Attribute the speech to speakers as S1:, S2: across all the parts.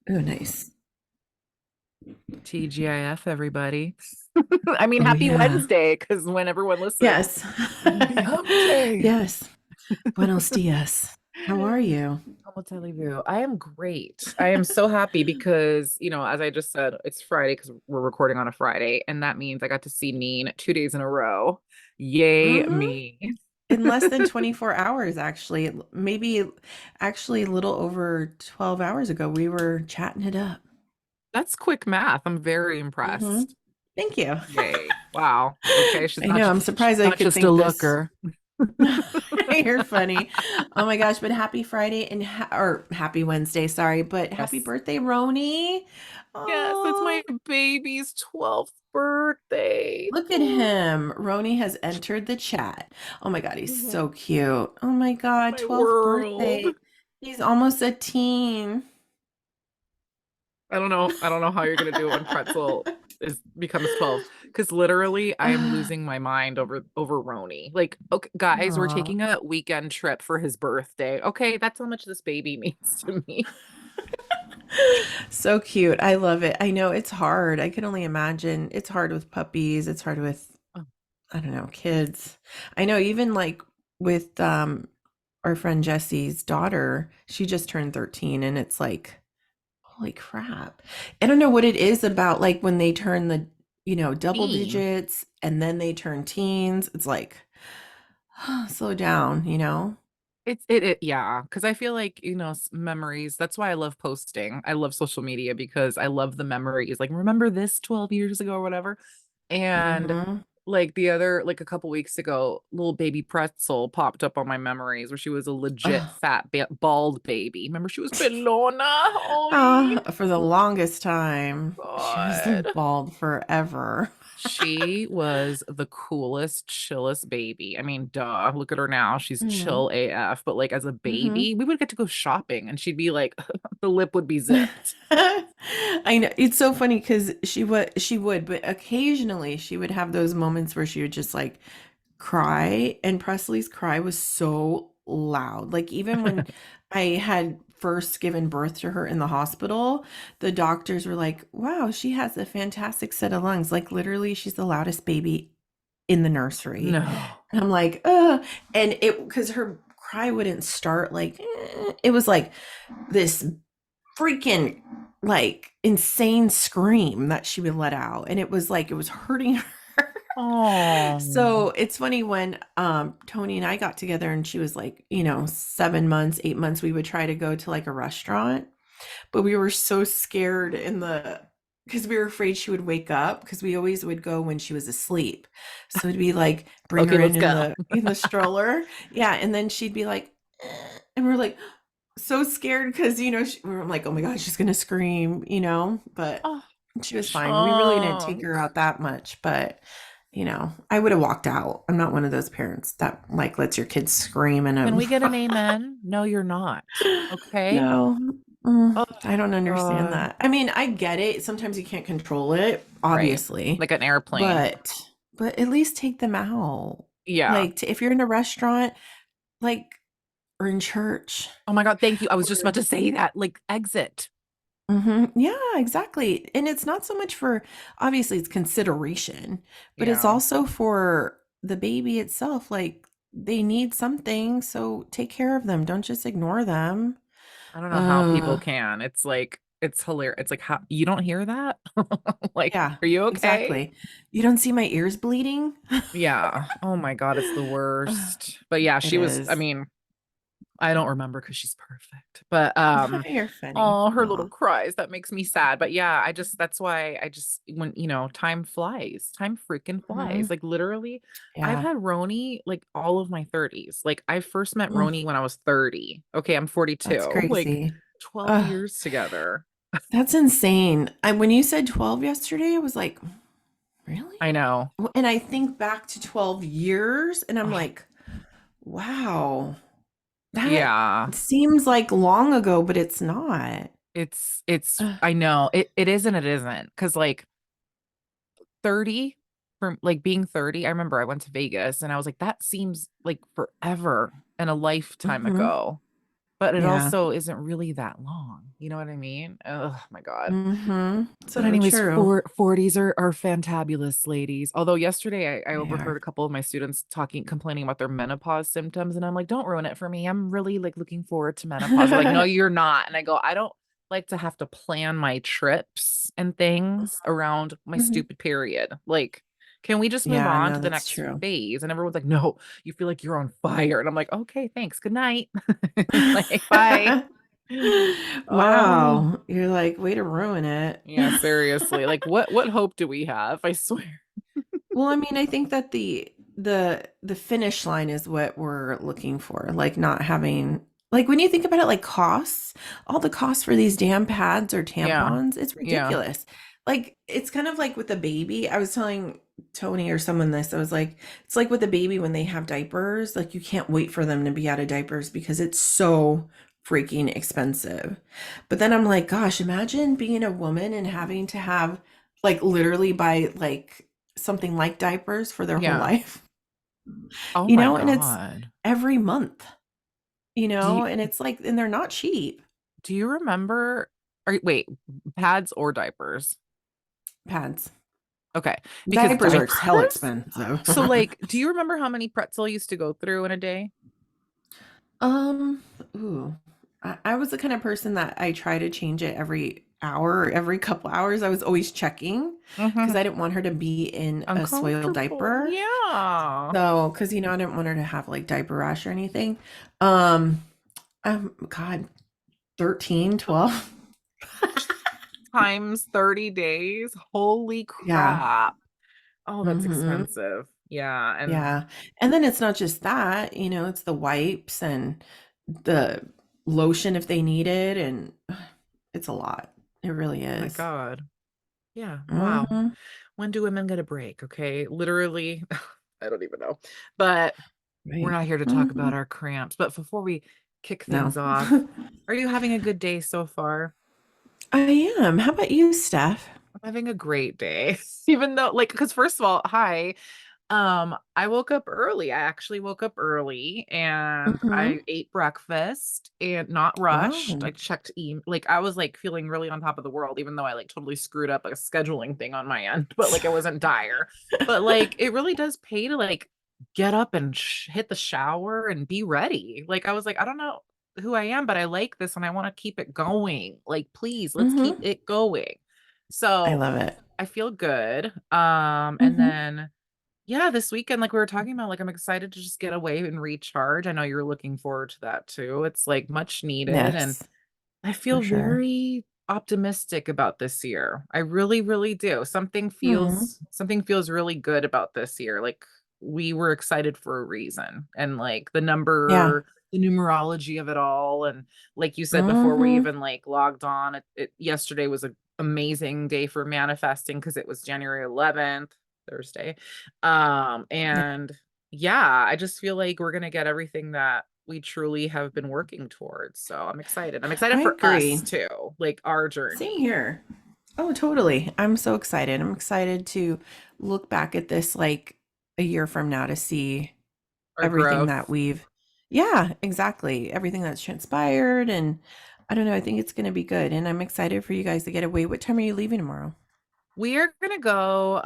S1: Oh, nice.
S2: TGIF, everybody. I mean,
S1: Oh,
S2: happy
S1: yeah.
S2: Wednesday, because when everyone listens,
S1: Yes.
S2: it'll be hump day.
S1: Yes. Buenos dias. How are you?
S2: Como te live? I am great. I am so happy because, as I just said, it's Friday because we're recording on a Friday, and that means I got to see Neen 2 days in a row. Yay,
S1: Hmm.
S2: me.
S1: In less than 24 hours, actually. Maybe actually a little over 12 hours ago, we were chatting it up.
S2: That's quick math. I'm very
S1: Hmm.
S2: impressed.
S1: Thank you.
S2: Yay. Wow. Okay,
S1: I know. I'm
S2: she's
S1: surprised I
S2: not
S1: could
S2: just a
S1: think this.
S2: looker.
S1: You're funny. Oh my gosh, but happy Friday and or happy Wednesday, sorry, but happy
S2: Yes.
S1: birthday, Roni.
S2: Yes, it's
S1: Oh,
S2: my baby's 12th birthday.
S1: look at him. Roni has entered the chat. Oh my God, he's
S2: Mhm.
S1: so cute. Oh my God,
S2: My
S1: 12th
S2: world.
S1: birthday. He's almost a teen.
S2: I don't know. I don't know how you're gonna do it when Pretzel becomes 12. Because literally I am losing my mind over Roni. Like, okay, guys, we're
S1: Aw.
S2: taking a weekend trip for his birthday. Okay, that's how much this baby means to me.
S1: So cute. I love it. I know it's hard. I can only imagine. It's hard with puppies. It's hard with,
S2: Oh,
S1: I don't know, kids. I know even like with our friend Jesse's daughter, she just turned 13 and it's like, holy crap. I don't know what it is about like when they turn the, double
S2: teen.
S1: digits and then they turn teens. It's like, slow down.
S2: Yeah, because I feel like, memories. That's why I love posting. I love social media because I love the memories. Like, remember this 12 years ago or whatever? And
S1: Hmm.
S2: like a couple weeks ago, little baby Pretzel popped up on my memories where she was a legit
S1: Oh.
S2: fat, bald baby. Remember, she was Pelona. Oh,
S1: For the longest time, she was
S2: God.
S1: bald forever.
S2: She was the coolest, chillest baby. I mean, duh, look at her now. She's
S1: Hmm.
S2: chill AF. But like as a
S1: Hmm.
S2: baby, we would get to go shopping and she'd be like, the lip would be zipped.
S1: I know it's so funny because she would, but occasionally she would have those moments where she would just like cry, and Presley's cry was so loud. Like even when I had first given birth to her in the hospital, the doctors were like, "Wow, she has a fantastic set of lungs." Like literally, she's the loudest baby in the nursery.
S2: No.
S1: And I'm like, "Ugh." And it because her cry wouldn't start like it was like this freaking like insane scream that she would let out, and it was like it was hurting her.
S2: Oh,
S1: So it's funny when Tony and I got together and she was like, 7 months, 8 months, we would try to go to like a restaurant, but we were so scared because we were afraid she would wake up because we always would go when she was asleep. So it'd be like bring
S2: okay,
S1: her in
S2: let's
S1: in
S2: go.
S1: the stroller. Yeah, and then she'd be like and we're like so scared because we're like, oh my god, she's gonna scream. But
S2: Oh,
S1: she was fine. We really didn't take
S2: chunk.
S1: her out that much, but I would have walked out. I'm not one of those parents that like lets your kids scream in
S2: Can
S1: a
S2: we get an amen? No, you're not. Okay.
S1: no.
S2: Oh,
S1: I don't understand
S2: God.
S1: that. I mean, I get it. Sometimes you can't control it,
S2: Right.
S1: obviously,
S2: Like an airplane.
S1: but at least take them out.
S2: Yeah.
S1: Like if you're in a restaurant, like or in church.
S2: Oh my God, thank you. I was just about to say that. Like exit.
S1: Yeah, exactly. And it's not so much for, obviously, it's consideration, but it's
S2: Yeah.
S1: also for the baby itself. Like they need something, so take care of them. Don't just ignore them.
S2: I don't know how people
S1: Uh,
S2: can. It's like it's hilarious. It's like how you don't hear that? Like,
S1: yeah,
S2: are you okay?
S1: exactly. You don't see my ears bleeding?
S2: Yeah. Oh my God, it's the
S1: Uh,
S2: worst. But yeah,
S1: It
S2: she was, I
S1: is.
S2: mean, I don't remember because she's perfect. But
S1: You're funny.
S2: oh, her little
S1: Aw.
S2: cries, that makes me sad. But yeah, that's why I just when time flies. Time freaking flies.
S1: Mhm.
S2: Like literally, I've
S1: Yeah.
S2: had Roni like all of my 30s. Like I first met
S1: Mm,
S2: Roni when I was 30. Okay, I'm
S1: that's
S2: 42. Like
S1: crazy.
S2: 12
S1: Uh,
S2: years together.
S1: that's insane. When you said 12 yesterday, I was like, really?
S2: I know.
S1: And I think back to 12 years and I'm
S2: Oh,
S1: like, wow, that
S2: yeah.
S1: seems like long ago, but it's not.
S2: It's
S1: Ugh.
S2: I know. It is and it isn't. Because like 30 from like being 30, I remember I went to Vegas and I was like, that seems like forever and a lifetime
S1: Mhm.
S2: ago. but it
S1: Yeah.
S2: also isn't really that long. You know what I mean? Oh my God.
S1: Mhm.
S2: But
S1: So
S2: anyways,
S1: true.
S2: 40s are fantabulous, ladies. Although yesterday I
S1: They are.
S2: overheard a couple of my students complaining about their menopause symptoms, and I'm like, don't ruin it for me. I'm really like looking forward to menopause. They're like, no, you're not. And I go, I don't like to have to plan my trips and things around my
S1: Mhm.
S2: stupid period. Like, can we just move
S1: Yeah,
S2: on
S1: no,
S2: to the
S1: that's
S2: next
S1: true.
S2: phase? And everyone's like, no, you feel like you're on fire. And I'm like, okay, thanks. Good night. Like, bye. Oh.
S1: Wow. You're like, way to ruin it.
S2: Yeah, seriously. Like what hope do we have? I swear.
S1: Well, I mean, I think that the finish line is what we're looking for. Like not having like when you think about it like costs, all the costs for these damn pads or
S2: Yeah.
S1: tampons, it's
S2: Yeah.
S1: ridiculous. Like it's kind of like with the baby. I was telling Tony or someone this. I was like, it's like with the baby when they have diapers, like you can't wait for them to be out of diapers because it's so freaking expensive. But then I'm like, gosh, imagine being a woman and having to have like literally buy like something like diapers for their whole
S2: Yeah.
S1: life,
S2: Oh my
S1: and it's
S2: God.
S1: every month,
S2: Do you,
S1: and it's like, and they're not cheap
S2: do you remember wait, pads or diapers?
S1: pads.
S2: Okay. Because
S1: Diapers are hell
S2: diapers?
S1: expensive.
S2: So like, do you remember how many pretzel used to go through in a day?
S1: Um, ooh, I was the kind of person that I try to change it every hour or every couple hours. I was always checking because
S2: Hmm.
S1: I didn't want her to be in a soiled
S2: Uncomfortable.
S1: diaper.
S2: Yeah.
S1: So, because I didn't want her to have like diaper rash or anything. God, 13, 12.
S2: Times 30 days. Holy
S1: Yeah.
S2: crap. Oh, that's
S1: Hmm.
S2: expensive. Yeah. And
S1: Yeah. And then it's not just that, it's the wipes and the lotion if they need it. And it's a lot. It really
S2: oh my
S1: is.
S2: God. Yeah. Wow.
S1: Hmm.
S2: When do women get a break? Okay. Literally, I don't even know. But we're
S1: Right.
S2: not here to talk
S1: Hmm.
S2: about our cramps. But before we kick
S1: No.
S2: things off, are you having a good day so far?
S1: I am. How about you, Steph?
S2: I'm having a great day. Even though, like, because first of all, hi. I woke up early. I actually woke up early and I
S1: Hmm.
S2: ate breakfast and not rushed. I
S1: Wow.
S2: checked like I was like feeling really on top of the world, even though I like totally screwed up a scheduling thing on my end, but like it wasn't dire. But like it really does pay to like get up and hit the shower and be ready. Like I was like, I don't know who I am, but I like this and I want to keep it going. Like, please, let's keep
S1: Hmm.
S2: it going.
S1: I
S2: So
S1: love it.
S2: I feel good. And
S1: Hmm.
S2: then yeah, this weekend, like we were talking about, like I'm excited to just get away and recharge. I know you're looking forward to that too. It's like much needed. And
S1: Yes,
S2: I
S1: for
S2: feel
S1: sure.
S2: very optimistic about this year. I really, really do.
S1: Hmm.
S2: Something feels really good about this year. Like we were excited for a reason. And like
S1: Yeah.
S2: the numerology of it all. And like you said before we
S1: Hmm.
S2: even like logged on, yesterday was an amazing day for manifesting because it was January 11th, Thursday.
S1: Yeah.
S2: And yeah, I just feel like we're gonna get everything that we truly have been working towards. So I'm excited. I'm excited
S1: I
S2: for
S1: agree.
S2: us too, like our
S1: Same
S2: journey,
S1: here. Oh, totally. I'm so excited. I'm excited to look back at this like a year from now to see
S2: our
S1: everything
S2: growth.
S1: that yeah, exactly. Everything that's transpired. And I don't know. I think it's going to be good. And I'm excited for you guys to get away. What time are you leaving tomorrow?
S2: We are gonna go.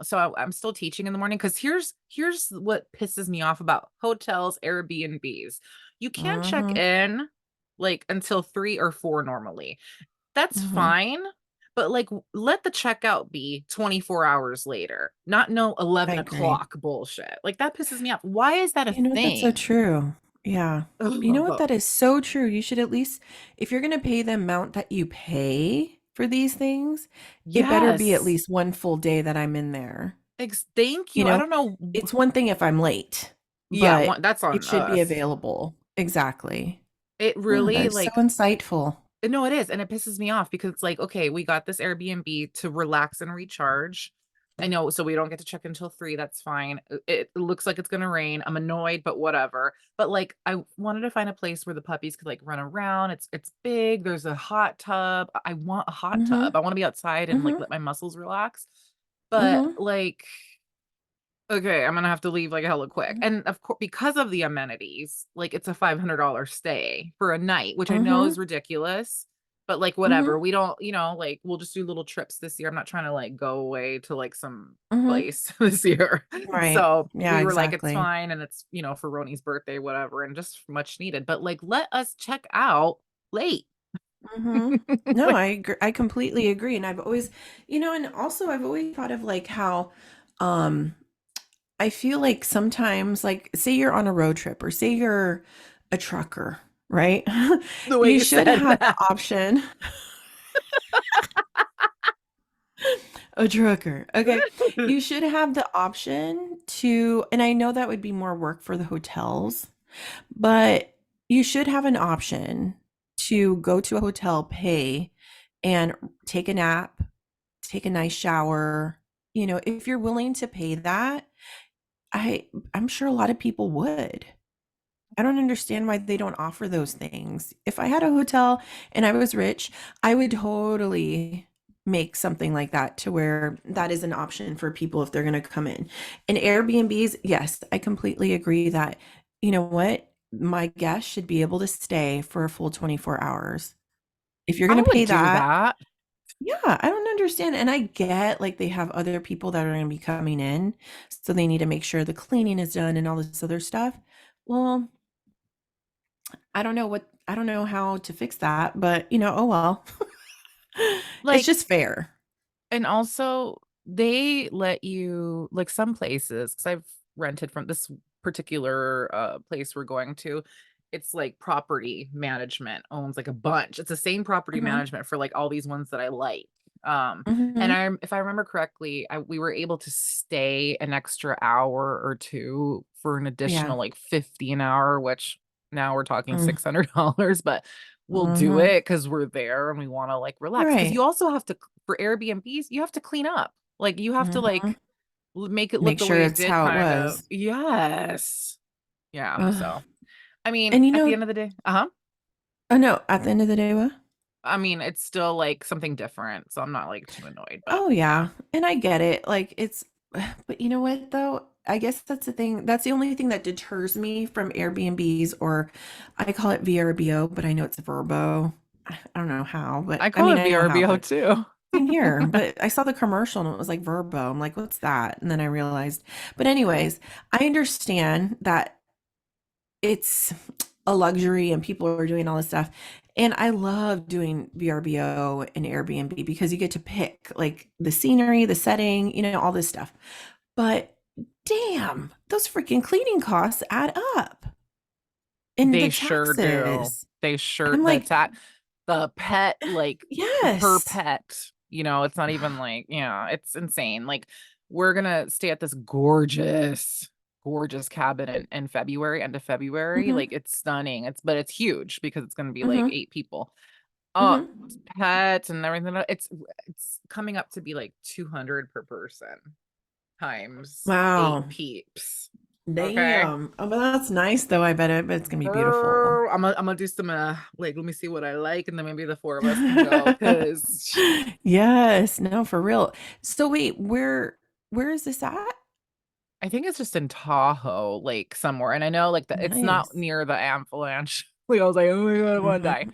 S2: So I'm still teaching in the morning because here's what pisses me off about hotels, Airbnbs. You can't check
S1: Mm-hmm.
S2: in like until 3 or 4 normally. That's
S1: Mm-hmm.
S2: fine. But like let the checkout be 24 hours later, not no
S1: I
S2: 11
S1: agree.
S2: o'clock bullshit. Like that pisses me off. Why is that a
S1: You know what? That's so
S2: thing?
S1: true. Yeah. You know
S2: Ugh,
S1: what?
S2: but
S1: That is so true. You should at least, if you're going to pay the amount that you pay for these things, it better be at
S2: yes.
S1: least one full day that I'm in there.
S2: Thank
S1: You
S2: you. I
S1: know,
S2: don't know.
S1: it's one thing if I'm late,
S2: Yeah,
S1: but
S2: that's
S1: it
S2: on
S1: should be
S2: us.
S1: available. Exactly.
S2: It
S1: Oh, that
S2: really
S1: is so
S2: like
S1: insightful.
S2: no, it is. And it pisses me off because it's like, okay, we got this Airbnb to relax and recharge. I know, so we don't get to check until 3. That's fine. It looks like it's gonna rain. I'm annoyed, but whatever. But like I wanted to find a place where the puppies could like run around. It's big. There's a hot tub. I want a hot tub.
S1: Mhm.
S2: I want to be outside and like
S1: Mhm.
S2: let my muscles relax. But
S1: Mhm.
S2: like Okay, I'm gonna have to leave like hella quick.
S1: Mhm.
S2: And of course, because of the amenities, like it's a $500 stay for a night, which I know
S1: Mhm.
S2: is ridiculous, but like whatever.
S1: Mhm.
S2: We don't, like we'll just do little trips this year. I'm not trying to like go away to like some
S1: Mhm.
S2: place this year.
S1: Right.
S2: So
S1: Yeah,
S2: we were like, it's
S1: exactly.
S2: fine. And it's, for Roni's birthday, whatever, and just much needed. But like, let us check out late.
S1: Mhm. No,
S2: Like,
S1: I completely agree, and I've always and also I've always thought of, like, how, um, I feel like sometimes, like, say you're on a road trip or say you're a trucker, right?
S2: the way
S1: You
S2: you
S1: should
S2: said
S1: have the
S2: that.
S1: option a trucker, okay. You should have the option to and I know that would be more work for the hotels, but you should have an option to go to a hotel, pay, and take a nap, take a nice shower. If you're willing to pay that, I'm sure a lot of people would. I don't understand why they don't offer those things. If I had a hotel and I was rich, I would totally make something like that to where that is an option for people if they're going to come in. And Airbnbs, yes, I completely agree that, you know what? My guests should be able to stay for a full 24 hours. If you're going
S2: I
S1: to
S2: would
S1: pay
S2: do
S1: that,
S2: that.
S1: yeah, I don't understand. And I get like they have other people that are going to be coming in, so they need to make sure the cleaning is done and all this other stuff. Well, I don't know how to fix that, but oh well. It's
S2: Like,
S1: just fair.
S2: and also, they let you like some places, because I've rented from this particular place we're going to. It's like property management owns like a bunch. It's the same property
S1: Mhm.
S2: management for like all these ones that I like. And
S1: Mhm.
S2: if I remember correctly, we were able to stay an extra hour or two for an
S1: Yeah.
S2: additional like 50 an hour, which now we're talking
S1: Mm.
S2: $600, but we'll do
S1: Mhm.
S2: it because we're there and we want to like relax. Because you
S1: Right.
S2: also have to for Airbnbs, you have to clean up. Like, you have to,
S1: Mhm.
S2: like, make it look
S1: Make
S2: the
S1: sure
S2: way it
S1: it's
S2: did
S1: how it
S2: kind of.
S1: was.
S2: Yes. Yeah,
S1: Ugh.
S2: so, I mean,
S1: And
S2: at the end of the day uh-huh.
S1: oh no, at the end of the day, what?
S2: I mean, it's still, like, something different, so I'm not, like, too annoyed, but
S1: Oh
S2: yeah.
S1: yeah. And I get it. Like it's but you know what though? I guess that's the thing. That's the only thing that deters me from Airbnbs or I call it VRBO, but I know it's Verbo. I don't know how, but
S2: I
S1: I
S2: call
S1: mean
S2: it
S1: I know how,
S2: VRBO
S1: but
S2: too.
S1: same here. But I saw the commercial and it was like Verbo. I'm like, what's that? And then I realized. But anyways, I understand that it's a luxury and people are doing all this stuff. And I love doing VRBO and Airbnb because you get to pick like the scenery, the setting, all this stuff. But damn, those freaking cleaning costs add up. And the
S2: They sure do.
S1: taxes.
S2: They sure
S1: I'm like,
S2: the pet, like, per
S1: yes.
S2: pet, it's not even like, yeah, it's insane. Like, we're gonna stay at this gorgeous, gorgeous cabin in February, end of February.
S1: Hmm.
S2: Like, it's stunning. But it's huge because it's gonna be like
S1: Hmm.
S2: 8 people.
S1: Hmm.
S2: Pets and everything. It's coming up to be like 200 per person times 8
S1: Wow.
S2: peeps. Okay.
S1: Damn. Oh, but that's nice though. I bet it's gonna be beautiful.
S2: I'm gonna do some like, let me see what I like, and then maybe the 4 of us can go because
S1: Yes, no, for real. So wait, where is this at?
S2: I think it's just in Tahoe, like somewhere. And I know like it's not
S1: Nice.
S2: near the avalanche. Like, I was like, oh my god, I want to die.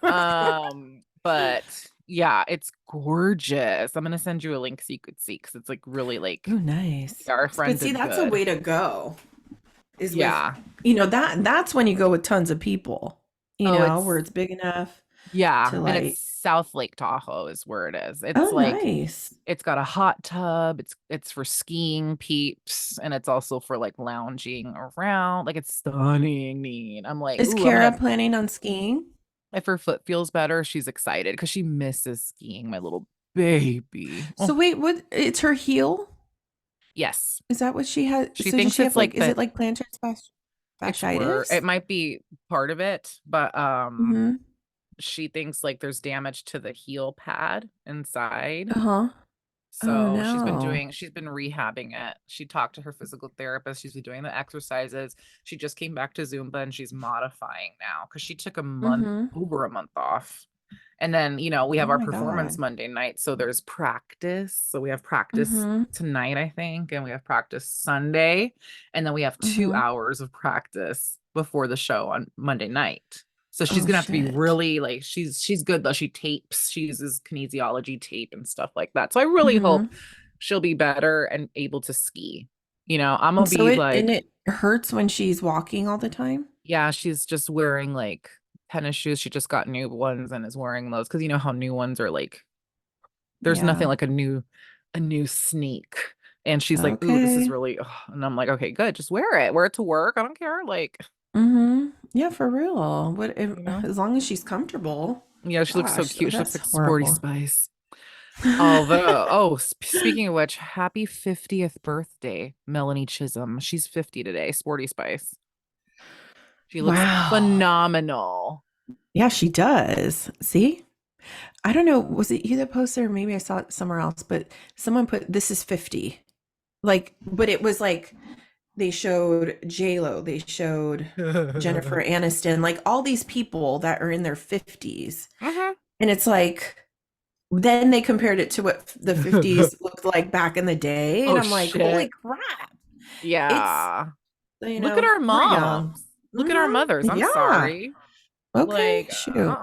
S1: Mhm.
S2: But yeah, it's gorgeous. I'm gonna send you a link so you could see because it's like really like
S1: Oh, nice.
S2: our
S1: But
S2: friend
S1: see,
S2: did
S1: that's a
S2: good.
S1: way to go. Is with,
S2: Yeah.
S1: that's when you go with tons of people,
S2: Oh,
S1: where
S2: it's
S1: it's big enough
S2: yeah,
S1: to
S2: and it's
S1: like,
S2: South Lake Tahoe is where it is.
S1: oh,
S2: It's like
S1: nice.
S2: it's got a hot tub, it's for skiing peeps, and it's also for, like, lounging around, like, it's stunning neat. I'm like,
S1: Is
S2: "Ooh, I'm
S1: Kara
S2: gonna"
S1: planning on skiing?
S2: if her foot feels better, she's excited because she misses skiing, my little baby.
S1: So
S2: Oh,
S1: wait, it's her heel?
S2: yes.
S1: Is that what she has?
S2: She
S1: So does
S2: thinks
S1: she
S2: it's
S1: have like,
S2: like
S1: is
S2: the
S1: it like plantar
S2: it's where it
S1: fasciitis?
S2: might be part of it, but,
S1: Mm-hmm.
S2: she thinks, like, there's damage to the heel pad inside.
S1: Uh-huh. Oh
S2: So
S1: no.
S2: she's been rehabbing it. She talked to her physical therapist. She's been doing the exercises. She just came back to Zumba and she's modifying now because she took
S1: Mm-hmm.
S2: over a month off. And then, we
S1: Oh
S2: have our
S1: my
S2: performance
S1: God.
S2: Monday night. So there's practice. So we have practice
S1: Mm-hmm.
S2: tonight, I think, and we have practice Sunday. And then we have 2
S1: Mm-hmm.
S2: hours of practice before the show on Monday night. So she's
S1: Oh
S2: gonna have to be
S1: shit.
S2: really like she's good though. She tapes, she uses kinesiology tape and stuff like that. So I really hope
S1: Mm-hmm.
S2: she'll be better and able to ski. I'm gonna
S1: And so
S2: be
S1: it and
S2: like,
S1: it hurts when she's walking all the time.
S2: yeah, she's just wearing like tennis shoes. She just got new ones and is wearing those because you know how new ones are like there's nothing
S1: Yeah.
S2: like a new sneak. And she's like, "Ooh, this is
S1: Okay.
S2: really," and I'm like, "Okay, good. Just wear it. Wear it to work. I don't care." Like,
S1: Mm-hmm. Yeah, for
S2: you
S1: real. What if,
S2: know,
S1: as long as she's comfortable.
S2: yeah, she looks so
S1: Gosh,
S2: cute. She looks
S1: that's
S2: like Sporty
S1: horrible.
S2: Spice. Although, oh, speaking of which, happy 50th birthday, Melanie Chisholm. She's 50 today. Sporty Spice. She looks
S1: Wow.
S2: phenomenal.
S1: Yeah, she does. See? I don't know, was it you that posted or maybe I saw it somewhere else, but someone put this is 50. Like, but it was like they showed J-Lo, they showed Jennifer Aniston, like all these people that are in their 50s.
S2: Mhm.
S1: And it's like then they compared it to what the 50s looked like back in the day. And
S2: Oh
S1: I'm like, holy
S2: shit.
S1: crap. It's,
S2: Yeah. Look at our
S1: we're young.
S2: moms. Look at our
S1: Hmm.
S2: mothers. I'm
S1: Yeah.
S2: sorry.
S1: Okay.
S2: Like,
S1: Shoot.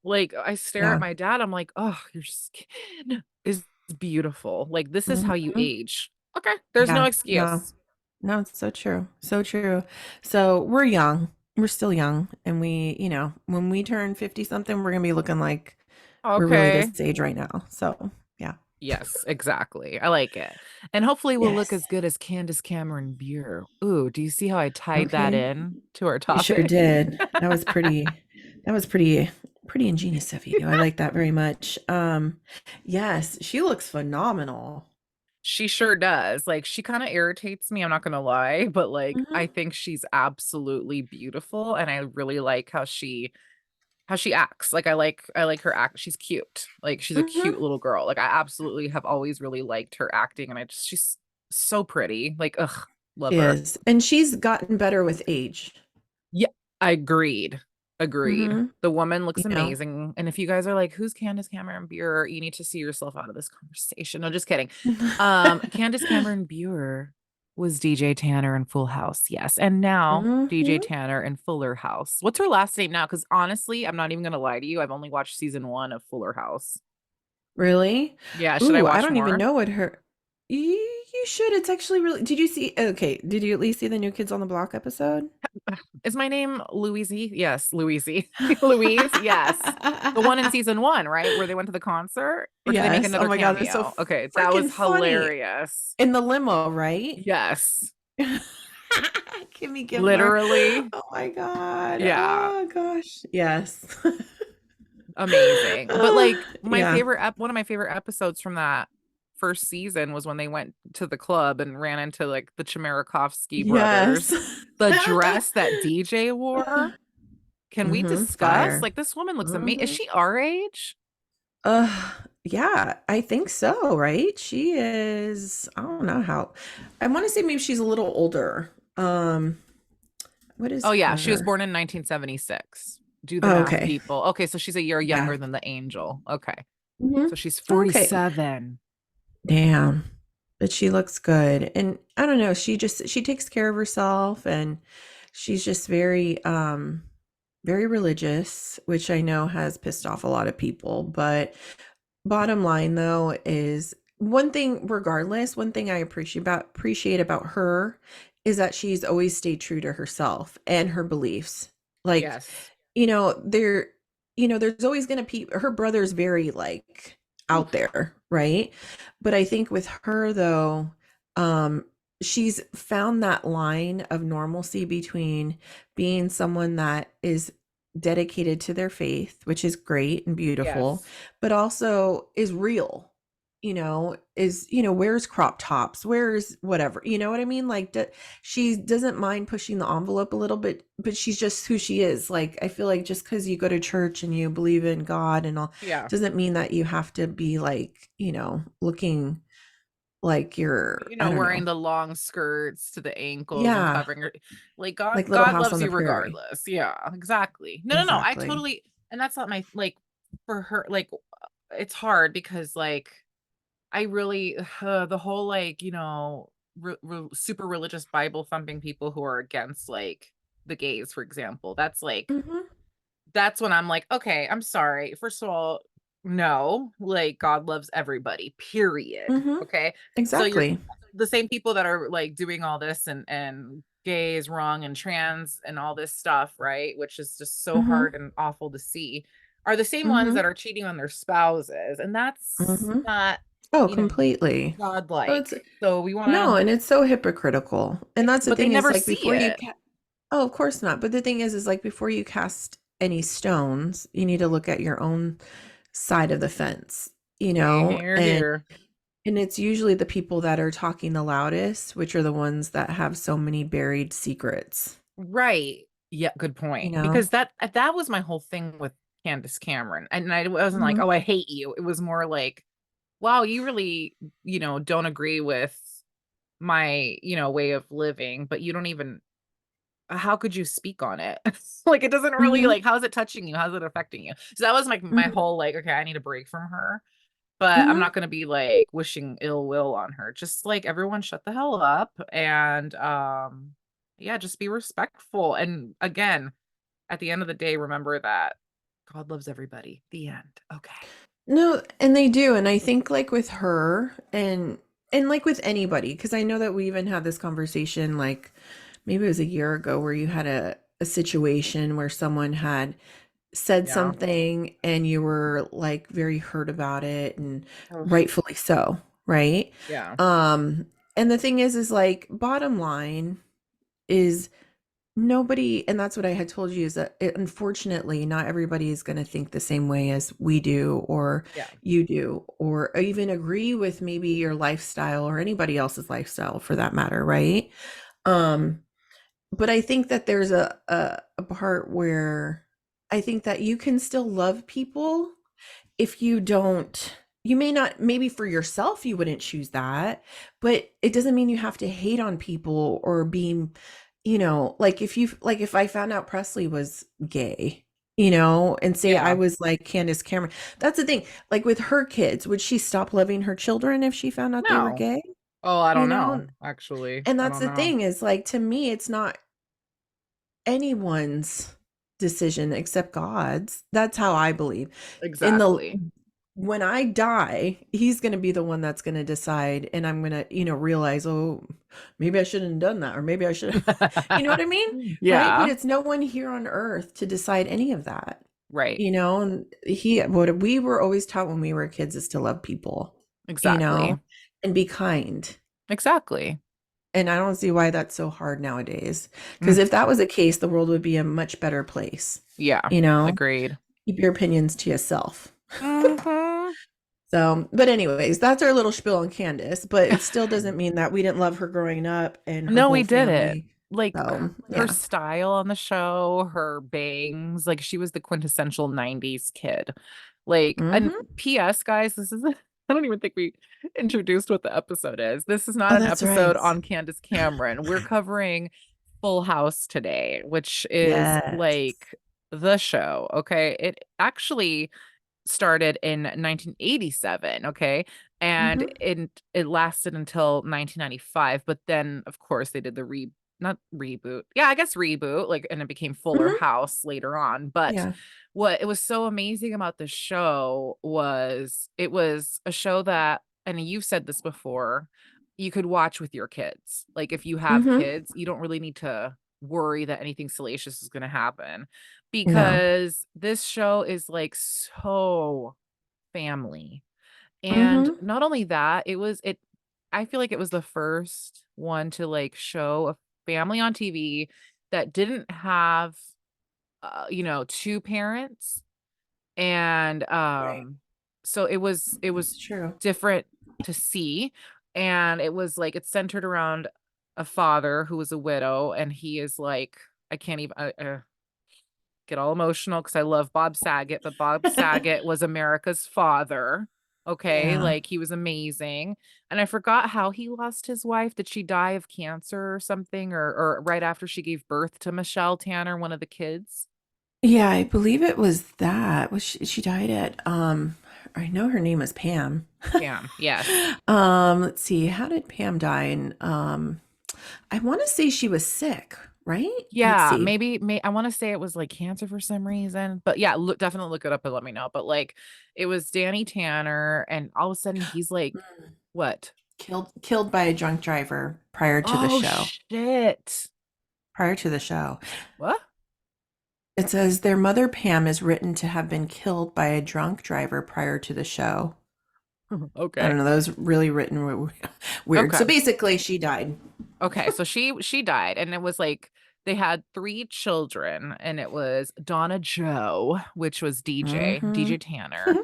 S2: like I stare at
S1: Yeah.
S2: my dad, I'm like, oh, your skin is beautiful. Like, this is how you
S1: Hmm.
S2: age. Okay, there's no
S1: Yeah. No.
S2: excuse.
S1: No, it's so true. So true. So we're young. We're still young. And when we turn 50 something, we're going to be looking like we're really this
S2: Okay.
S1: age right now. So, yeah.
S2: Yes, exactly. I like it. And hopefully we'll look
S1: Yes.
S2: as good as Candace Cameron Bure. Ooh, do you see how I tied that
S1: Okay.
S2: in to our
S1: You sure
S2: topic?
S1: did. That was pretty ingenious of you. I like that very much. Yes, she looks phenomenal.
S2: She sure does. Like, she kind of irritates me, I'm not gonna lie, but like
S1: Hmm.
S2: I think she's absolutely beautiful and I really like how she acts. Like I like her act. She's cute. Like she's a
S1: Hmm.
S2: cute little girl. Like I absolutely have always really liked her acting and she's so pretty. Like ugh, love
S1: She
S2: her.
S1: is. And she's gotten better with age.
S2: Yeah, I agreed. Agreed.
S1: Hmm.
S2: The woman looks
S1: You know.
S2: amazing. And if you guys are like, who's Candace Cameron Bure? You need to see yourself out of this conversation. No, just kidding. Candace Cameron Bure was DJ Tanner in Full House. Yes. And now DJ
S1: Hmm.
S2: Tanner in Fuller House. What's her last name now? Because honestly, I'm not even gonna lie to you. I've only watched season 1 of Fuller House.
S1: Really?
S2: Yeah, should I
S1: Ooh, I
S2: watch
S1: don't even
S2: more?
S1: know what her. You should. It's actually really. Did you see? Okay. Did you at least see the New Kids on the Block episode?
S2: Is my name Louise? Yes, Louise. Louise, yes. The one in season 1, right? Where they went to the concert? Or did they make
S1: Yes. Oh
S2: another
S1: my God, they're so
S2: cameo? Okay, that
S1: freaking
S2: was
S1: funny
S2: hilarious.
S1: in the limo, right?
S2: Yes.
S1: Kimmy Gibbler.
S2: Literally.
S1: Oh my God.
S2: Yeah.
S1: Oh gosh. Yes.
S2: Amazing. But like
S1: Yeah.
S2: one of my favorite episodes from that first season was when they went to the club and ran into like the Chimerikovsky
S1: Yes.
S2: brothers. The dress that DJ wore. Can we
S1: Hmm.
S2: discuss?
S1: Fire.
S2: Like this woman looks amazing. Is
S1: Hmm.
S2: she our age?
S1: Yeah, I think so, right? She is, I don't know how. I want to say maybe she's a little older. What is
S2: Oh yeah, she was
S1: her?
S2: born in 1976. Do the
S1: Oh,
S2: math,
S1: okay.
S2: people. Okay, so she's a year
S1: Yeah.
S2: younger than the angel. Okay.
S1: Hmm.
S2: So she's
S1: Okay.
S2: 47.
S1: Damn. But she looks good. And I don't know, she takes care of herself and she's just very religious, which I know has pissed off a lot of people, but bottom line though is one thing I appreciate about her is that she's always stayed true to herself and her beliefs. Like,
S2: Yes.
S1: you know, there there's always going to be her brother's very like out
S2: Oof.
S1: there, right? But I think with her though, um she's found that line of normalcy between being someone that is dedicated to their faith, which is great and beautiful,
S2: Yes.
S1: but also is real, wears crop tops, wears whatever, you know what I mean? Like, she doesn't mind pushing the envelope a little bit, but she's just who she is. Like, I feel like just because you go to church and you believe in God and all,
S2: Yeah.
S1: doesn't mean that you have to be like, looking like you're, I don't
S2: Wearing
S1: know.
S2: the long skirts to the ankles and
S1: Yeah.
S2: covering her like God
S1: Like Little
S2: God
S1: House
S2: loves
S1: on the
S2: you
S1: Prairie.
S2: regardless. Yeah, exactly. No, no, no. I
S1: Exactly.
S2: totally and that's not my like for her, like, it's hard because, like, I really the whole, like, super religious Bible thumping people who are against, like, the gays, for example,
S1: Mhm,
S2: that's when I'm like, "Okay, I'm sorry. First of all, no, like, God loves everybody, period,
S1: mhm.
S2: okay? So you're
S1: Exactly.
S2: the same people that are, like, doing all this and gay is wrong and trans and all this stuff, right? Which is just so hard
S1: Mhm,
S2: and awful to see, are the same ones
S1: mhm,
S2: that are cheating on their spouses, and that's
S1: mhm.
S2: not,
S1: Oh,
S2: you know,
S1: completely. Oh,
S2: godlike.
S1: it's
S2: So we
S1: no,
S2: wanna
S1: and it's so hypocritical, and that's the
S2: but they
S1: thing is,
S2: never
S1: like,
S2: see
S1: before you
S2: it.
S1: ca oh, of course not, but the thing is, like, before you cast any stones, you need to look at your own side of the fence,
S2: Here,
S1: and
S2: here.
S1: it's usually the people that are talking the loudest, which are the ones that have so many buried secrets,
S2: Right. Yeah, good
S1: you
S2: point.
S1: know?
S2: Because that was my whole thing with Candace Cameron. And I wasn't like,
S1: Mhm,
S2: "Oh, I hate you." It was more like, "Wow, you really, don't agree with my, way of living, but you don't even how could you speak on it?" Like, it doesn't really
S1: mhm,
S2: like, how is it touching you? How's it affecting you? So that was like my
S1: mhm,
S2: whole like, "Okay, I need a break from her." But I'm
S1: mhm.
S2: not gonna be, like, wishing ill will on her. Just, like, everyone shut the hell up and, yeah, just be respectful, and again, at the end of the day, remember that God loves everybody. The end. Okay.
S1: No, and they do, and I think, like, with her and, like, with anybody, because I know that we even had this conversation, like, maybe it was a year ago where you had a situation where someone had said
S2: Yeah.
S1: something and you were, like, very hurt about it, and
S2: Ugh.
S1: rightfully so, right?
S2: Yeah.
S1: Um, and the thing is, like, bottom line is nobody, and that's what I had told you, is that unfortunately, not everybody is going to think the same way as we do, or
S2: Yeah.
S1: you do, or even agree with maybe your lifestyle or anybody else's lifestyle for that matter, right? Um, but I think that there's a part where I think that you can still love people if you don't, you may not, maybe for yourself you wouldn't choose that, but it doesn't mean you have to hate on people or be, like, if you, like, if I found out Presley was gay, and say I
S2: Yeah.
S1: was like Candace Cameron, that's the thing, like, with her kids, would she stop loving her children if she found out they were
S2: No.
S1: gay?
S2: Oh, I
S1: you
S2: don't
S1: know
S2: know, actually.
S1: and
S2: I
S1: that's
S2: don't
S1: the
S2: know.
S1: thing, is like, to me it's not anyone's decision except God's. That's how I believe. In the
S2: Exactly.
S1: When I die, he's going to be the one that's going to decide, and I'm going to, realize, oh, maybe I shouldn't have done that, or maybe I should have, you know what I mean? Right? But
S2: Yeah.
S1: it's no one here on earth to decide any of that.
S2: Right.
S1: And what we were always taught when we were kids is to love people, you
S2: Exactly.
S1: know, and be kind.
S2: Exactly.
S1: And I don't see why that's so hard nowadays. Because
S2: Mm,
S1: if that was the case, the world would be a much better place.
S2: yeah.
S1: You know,
S2: Agreed.
S1: keep your opinions to yourself.
S2: Mhm.
S1: So, but anyways, that's our little spiel on Candace, but it still doesn't mean that we didn't love her growing up and her
S2: No,
S1: whole
S2: we did it.
S1: family.
S2: Like,
S1: So,
S2: her
S1: yeah.
S2: style on the show, her bangs, like, she was the quintessential 90s kid. Like, and
S1: Hmm.
S2: PS, guys, this is I don't even think we introduced what the episode is. This is not
S1: Oh,
S2: an
S1: that's
S2: episode
S1: right.
S2: on Candace Cameron. We're covering Full House today, which is,
S1: Yes.
S2: like, the show, okay? It actually started in 1987, okay? And
S1: Hmm.
S2: it lasted until 1995, but then, of course, they did the not reboot. Yeah, I guess reboot, like, and it became Fuller
S1: Hmm.
S2: House later on, but
S1: Yeah.
S2: what it was so amazing about the show was it was a show that, and you've said this before, you could watch with your kids. Like, if you have
S1: Hmm.
S2: kids, you don't really need to worry that anything salacious is gonna happen
S1: No.
S2: because this show is, like, so family. And
S1: Hmm.
S2: not only that, I feel like it was the first one to, like, show a family on TV that didn't have, 2 parents, and,
S1: Right.
S2: so it was
S1: It's true.
S2: different to see, and it was, like, it's centered around a father who was a widow, and he is, like, I can't even get all emotional because I love Bob Saget, but Bob Saget was America's father, okay?
S1: Yeah.
S2: Like, he was amazing, and I forgot how he lost his wife. Did she die of cancer or something, or right after she gave birth to Michelle Tanner, one of the kids?
S1: Yeah, I believe it was that. Was she died at I know her name was Pam.
S2: Pam, yes.
S1: Let's see, how did Pam die? And I want to say she was sick, right? Let's
S2: Yeah,
S1: see.
S2: maybe I want to say it was like cancer for some reason, but yeah, look, definitely look it up and let me know. But like, it was Danny Tanner, and all of a sudden he's like,
S1: Mm.
S2: what?
S1: Killed by a drunk driver prior to the
S2: Oh
S1: show.
S2: shit.
S1: Prior to the show.
S2: What?
S1: It says their mother Pam is written to have been killed by a drunk driver prior to the show. I
S2: Okay.
S1: don't know, that was really written weird.
S2: Okay.
S1: So basically she died.
S2: Okay, so she died, and it was like they had three children, and it was Donna Joe, which was
S1: Mm-hmm.
S2: DJ Tanner,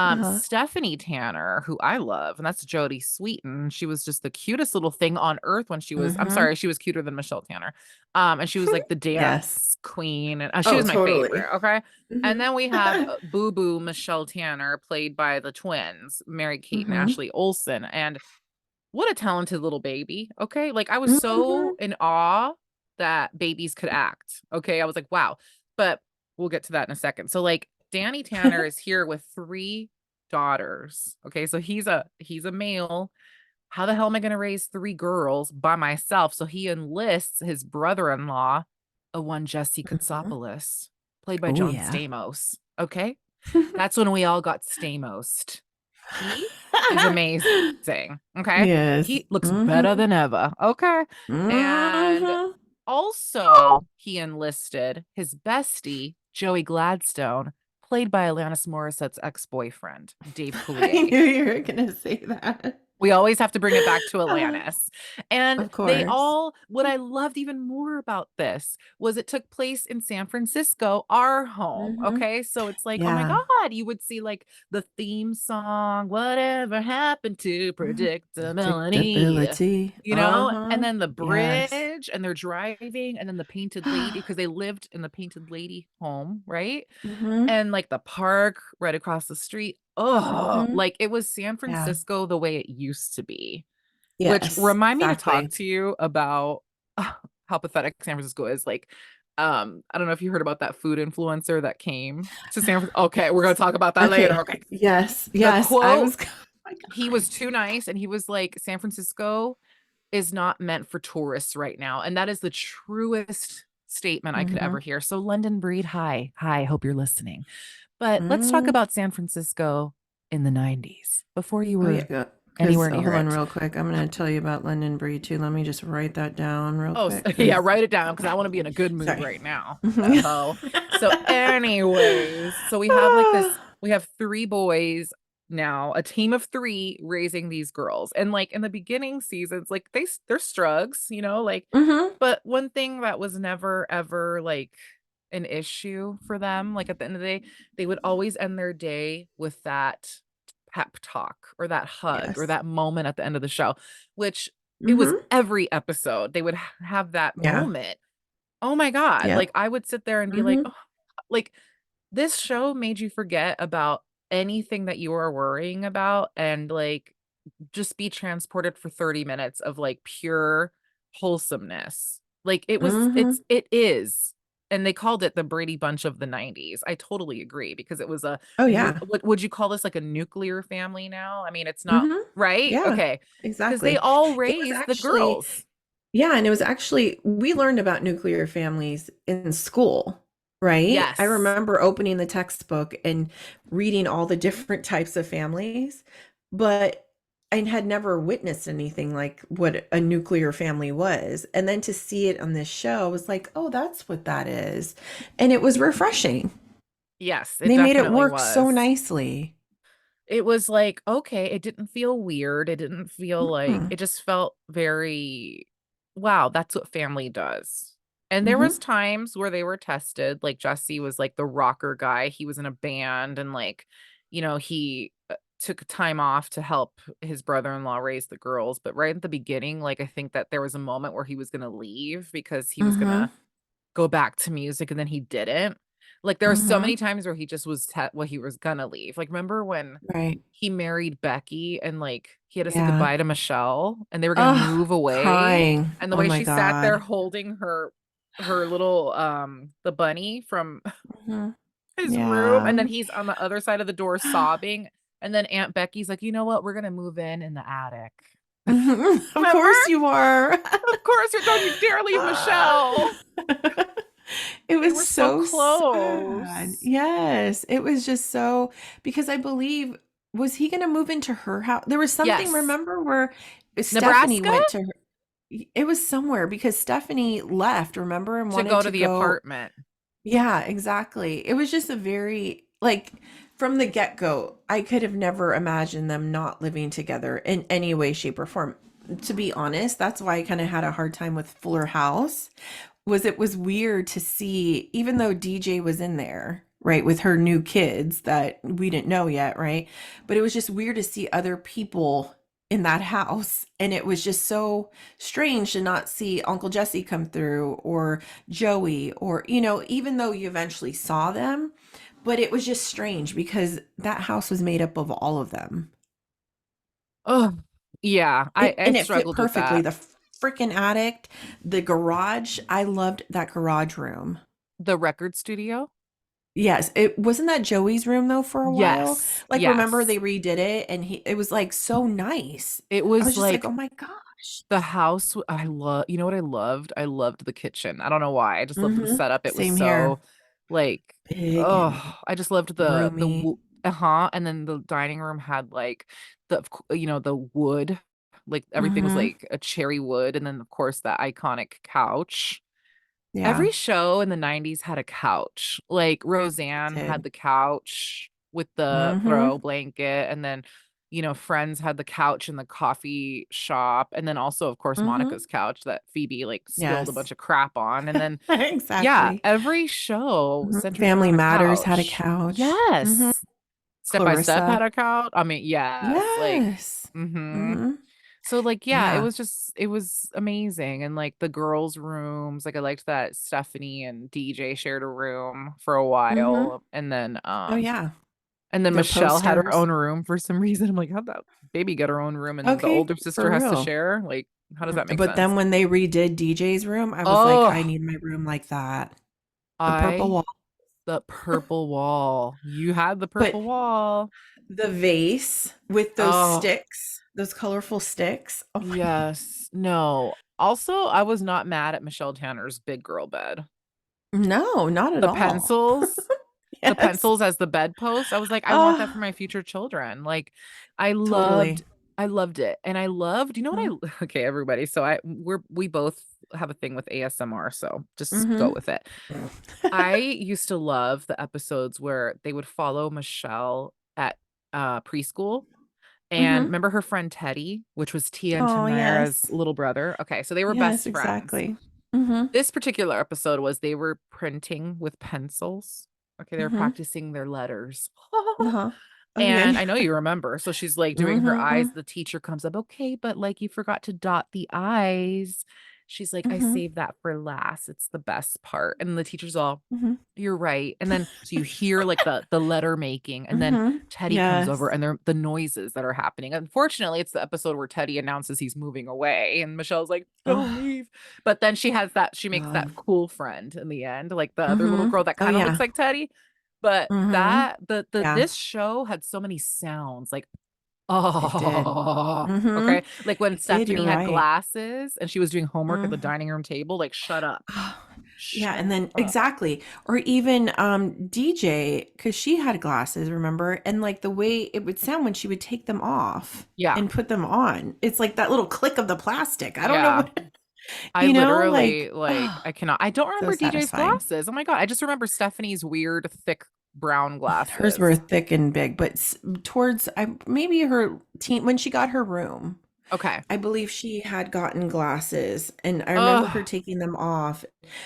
S1: Uh-huh.
S2: Stephanie Tanner, who I love, and that's Jodie Sweetin. She was just the cutest little thing on earth when she was, I'm
S1: Mm-hmm.
S2: sorry, she was cuter than Michelle Tanner. And she was like the
S1: Yes.
S2: dance queen, and she
S1: Oh,
S2: was my
S1: totally.
S2: favorite. Okay. And
S1: Mm-hmm.
S2: then we have Boo Boo Michelle Tanner, played by the twins, Mary Kate and
S1: Mm-hmm.
S2: Ashley Olsen. And what a talented little baby. Okay. Like I was
S1: Mm-hmm.
S2: so in awe that babies could act. Okay. I was like, wow. But we'll get to that in a second. So like Danny Tanner is here with three daughters. Okay. So he's a male. How the hell am I gonna raise three girls by myself? So he enlists his brother-in-law, a one Jesse
S1: Mm-hmm.
S2: Katsopoulos, played by
S1: Oh
S2: John
S1: yeah.
S2: Stamos. Okay. That's when we all got Stamos. He is amazing. Okay.
S1: Yes.
S2: He looks better
S1: Mm-hmm.
S2: than ever. Okay. And
S1: Mm-hmm.
S2: also, he enlisted his bestie, Joey Gladstone, played by Alanis Morissette's ex boyfriend, Dave
S1: I
S2: Coulier.
S1: knew you were gonna say that.
S2: We always have to bring it back to
S1: Uh,
S2: Atlantis. And
S1: of
S2: they
S1: course.
S2: all, what I loved even more about this was it took place in San Francisco, our home.
S1: Mm-hmm.
S2: Okay. So it's like, oh my
S1: Yeah.
S2: God, you would see like the theme song, Whatever Happened to
S1: Mhm.
S2: Predictability,
S1: Predictability.
S2: you know? And
S1: Uh-huh.
S2: then the
S1: Yes.
S2: bridge, and they're driving, and then the painted lady, because they lived in the painted lady home, right?
S1: Mm-hmm.
S2: And like the park right across the street. Oh,
S1: Mm-hmm.
S2: like it was San
S1: Yeah.
S2: Francisco the way it used to be, which
S1: Yes,
S2: remind me to talk
S1: exactly.
S2: to you about how pathetic San Francisco is. Like, I don't know if you heard about that food influencer that came to San Francisco. Okay, we're gonna talk about that later.
S1: Okay.
S2: Okay.
S1: Yes.
S2: The
S1: Yes. I
S2: quote,
S1: was oh my
S2: he
S1: God.
S2: was too nice, and he was like, San Francisco is not meant for tourists right now. And that is the truest statement I could ever
S1: Mm-hmm.
S2: hear. So London Breed, hi. Hi, hope you're listening. But let's talk
S1: Mm.
S2: about San Francisco in the 90s before you
S1: Oh
S2: were
S1: yeah. Because
S2: anywhere near
S1: hold on
S2: it.
S1: real quick. I'm gonna tell you about London Breed too. Let me just write that down real
S2: Oh,
S1: quick
S2: yeah,
S1: because
S2: write it down because I want to be in a good mood
S1: sorry.
S2: right now. Oh, so anyways, so we have like this,
S1: Ah.
S2: we have three boys now, a team of three raising these girls. And like in the beginning seasons, like they're strugs, like,
S1: Mm-hmm.
S2: but one thing that was never ever like an issue for them, like at the end of the day, they would always end their day with that pep talk or that hug or
S1: Yes.
S2: that moment at the end of the show, which it was
S1: Mm-hmm.
S2: every episode they would have that
S1: Yeah.
S2: moment. Oh my God.
S1: Yep.
S2: Like I would sit there and be like,
S1: Mm-hmm.
S2: oh, like this show made you forget about anything that you were worrying about, and like just be transported for 30 minutes of like pure wholesomeness. Like
S1: Mm-hmm.
S2: it is. And they called it the Brady Bunch of the 90s. I totally agree because it was a,
S1: Oh yeah.
S2: what would you call this, like a nuclear family now? I mean, it's not
S1: Mm-hmm.
S2: right.
S1: Yeah.
S2: Okay. Because they
S1: Exactly.
S2: all
S1: It was
S2: raised the
S1: actually
S2: girls.
S1: Yeah, and it was actually we learned about nuclear families in school, right? I
S2: Yes.
S1: remember opening the textbook and reading all the different types of families, but I had never witnessed anything like what a nuclear family was. And then to see it on this show was like, oh, that's what that is. And it was refreshing.
S2: Yes, it
S1: They made it
S2: definitely
S1: work so
S2: was.
S1: nicely.
S2: It was like, okay, it didn't feel weird. It didn't feel like,
S1: Mm-mm.
S2: it just felt very, wow, that's what family does. And there was
S1: Mm-hmm.
S2: times where they were tested. Like Jesse was like the rocker guy. He was in a band, and like, he took time off to help his brother-in-law raise the girls. But right at the beginning, like I think that there was a moment where he was going to leave because he was going
S1: Mm-hmm.
S2: to go back to music, and then he didn't. Like there are so many
S1: Mm-hmm.
S2: times where he just was well, he was gonna leave. Like remember when
S1: Right.
S2: he married Becky, and like he had to say
S1: Yeah.
S2: goodbye to Michelle, and they were gonna
S1: Oh,
S2: move away,
S1: crying.
S2: and the
S1: Oh
S2: way
S1: my
S2: she sat there
S1: God.
S2: holding her her little, the bunny from
S1: Mhm.
S2: his room,
S1: Yeah.
S2: and then he's on the other side of the door sobbing, and then Aunt Becky's like, "You know what? We're gonna move in the attic."
S1: Of
S2: Remember?
S1: course you are.
S2: Of course, you don't you dare leave Michelle.
S1: It
S2: They
S1: was
S2: were so
S1: so sad.
S2: close.
S1: Yes, it was just so because I believe was he gonna move into her house? There was something,
S2: Yes.
S1: remember, where Stephanie
S2: Nebraska?
S1: went to her it was somewhere because Stephanie left, remember, and
S2: To
S1: wanted
S2: go to
S1: to
S2: the
S1: go.
S2: apartment.
S1: Yeah, exactly. It was just a very like from the get-go, I could have never imagined them not living together in any way, shape, or form. To be honest, that's why I kind of had a hard time with Fuller House. Was it was weird to see, even though DJ was in there, right, with her new kids that we didn't know yet, right? But it was just weird to see other people in that house. And it was just so strange to not see Uncle Jesse come through or Joey, or, even though you eventually saw them, but it was just strange because that house was made up of all of them.
S2: Oh, yeah, I
S1: And it fit
S2: struggled with
S1: perfectly.
S2: that.
S1: The freaking attic, the garage. I loved that garage room.
S2: The record studio?
S1: Yes, it wasn't that Joey's room though for a while?
S2: Yes,
S1: Like, remember
S2: yes.
S1: they redid it and it was like so nice.
S2: It
S1: I was
S2: was
S1: just like,
S2: like
S1: "Oh my gosh."
S2: the house I love you know what I loved? I loved the kitchen. I don't know why, I just loved the
S1: Mhm.
S2: setup. It was
S1: Same here.
S2: so, like,
S1: Big and
S2: oh, I just loved the
S1: roomy.
S2: wo uh-huh, and then the dining room had, like, the wood, like, everything was,
S1: Mhm.
S2: like, a cherry wood, and then, of course, that iconic couch.
S1: Yeah,
S2: Every show in the '90s had a couch. Like,
S1: it
S2: Roseanne had
S1: did.
S2: the couch with the
S1: Mhm.
S2: throw blanket, and then, Friends had the couch in the coffee shop, and then also, of course,
S1: Mhm.
S2: Monica's couch that Phoebe, like, spilled a
S1: Yes.
S2: bunch of crap on, and then yeah,
S1: Exactly.
S2: every show
S1: Mhm.
S2: centered
S1: Family
S2: around a
S1: Matters had a
S2: couch.
S1: couch. Mhm.
S2: Yes. Step by Step
S1: Clarissa.
S2: had a couch. I mean, yes, like
S1: Yes.
S2: mhm.
S1: Mhm.
S2: So, like, yeah,
S1: Yeah.
S2: it was amazing, and, like, the girls' rooms, like, I liked that Stephanie and DJ shared a room for a
S1: Mhm.
S2: while,
S1: Oh, yeah.
S2: and then
S1: Their
S2: Michelle had her
S1: posters.
S2: own room for some reason. I'm like, "How'd that baby get her own room and the
S1: Okay,
S2: older
S1: for
S2: sister has to
S1: real.
S2: share?" Like, how does that make
S1: But
S2: sense?
S1: then when they redid DJ's room, I was like, "I
S2: Oh,
S1: need my room like that." The purple
S2: I
S1: wall.
S2: the purple wall. You had the
S1: But
S2: purple wall.
S1: the vase with those
S2: Oh,
S1: sticks, those colorful sticks. Oh my god.
S2: yes. No. Also, I was not mad at Michelle Tanner's big girl bed.
S1: No, not at
S2: The
S1: all.
S2: pencils the
S1: Yes.
S2: pencils as the bedpost, I was like, "I want that for
S1: Oh,
S2: my future children." Like, I loved
S1: totally.
S2: I loved it, and I loved you know
S1: Mhm.
S2: what I okay, everybody, so we both have a thing with ASMR, so just go
S1: Mhm.
S2: with it. I used to love the episodes where they would follow Michelle at, preschool, and
S1: Mhm.
S2: remember her friend Teddy, which was Tia and
S1: Oh,
S2: Tamara's
S1: yes.
S2: little brother? Okay, so they were
S1: Yes,
S2: best friends.
S1: exactly. Mhm.
S2: This particular episode was they were printing with pencils. Okay, they were
S1: Mhm.
S2: practicing their letters.
S1: Uh-huh.
S2: And
S1: Okay.
S2: I know you remember. So she's like doing her eyes.
S1: Mhm.
S2: The teacher comes up, okay, but like you forgot to dot the I's. She's like, I
S1: Mhm.
S2: saved that for last. It's the best part. And the teacher's all,
S1: Mhm.
S2: you're right. And then so you hear like the letter making, and then
S1: Mhm.
S2: Teddy comes over
S1: Yes.
S2: and they're the noises that are happening. Unfortunately, it's the episode where Teddy announces he's moving away and Michelle's like, "Don't
S1: Oh,
S2: leave." But then she makes
S1: God.
S2: that cool friend in the end, like the other little
S1: Mhm.
S2: girl that
S1: Oh,
S2: kind of looks
S1: yeah.
S2: like Teddy. But
S1: Mhm.
S2: that the
S1: Yeah,
S2: this show had so many sounds like
S1: it did.
S2: oh, okay.
S1: Mhm.
S2: Like when
S1: It did, you're
S2: Stephanie had
S1: right.
S2: glasses and she was doing homework at the
S1: Mhm.
S2: dining room table, like shut up.
S1: Oh, yeah, and
S2: Shut
S1: then
S2: up.
S1: exactly. Or even, DJ, because she had glasses, remember? And, like, the way it would sound when she would take them off
S2: Yeah.
S1: and put them on, it's like that little click of the plastic. I don't know
S2: Yeah.
S1: what
S2: I literally,
S1: like,
S2: like,
S1: oh,
S2: I cannot I don't
S1: so
S2: remember DJ's
S1: satisfying.
S2: glasses. Oh my god, I just remember Stephanie's weird, thick brown
S1: Hers were
S2: glasses.
S1: thick and big, but towards maybe her teen when she got her room,
S2: Okay.
S1: I believe she had gotten glasses, and I remember her
S2: Ugh,
S1: taking them off.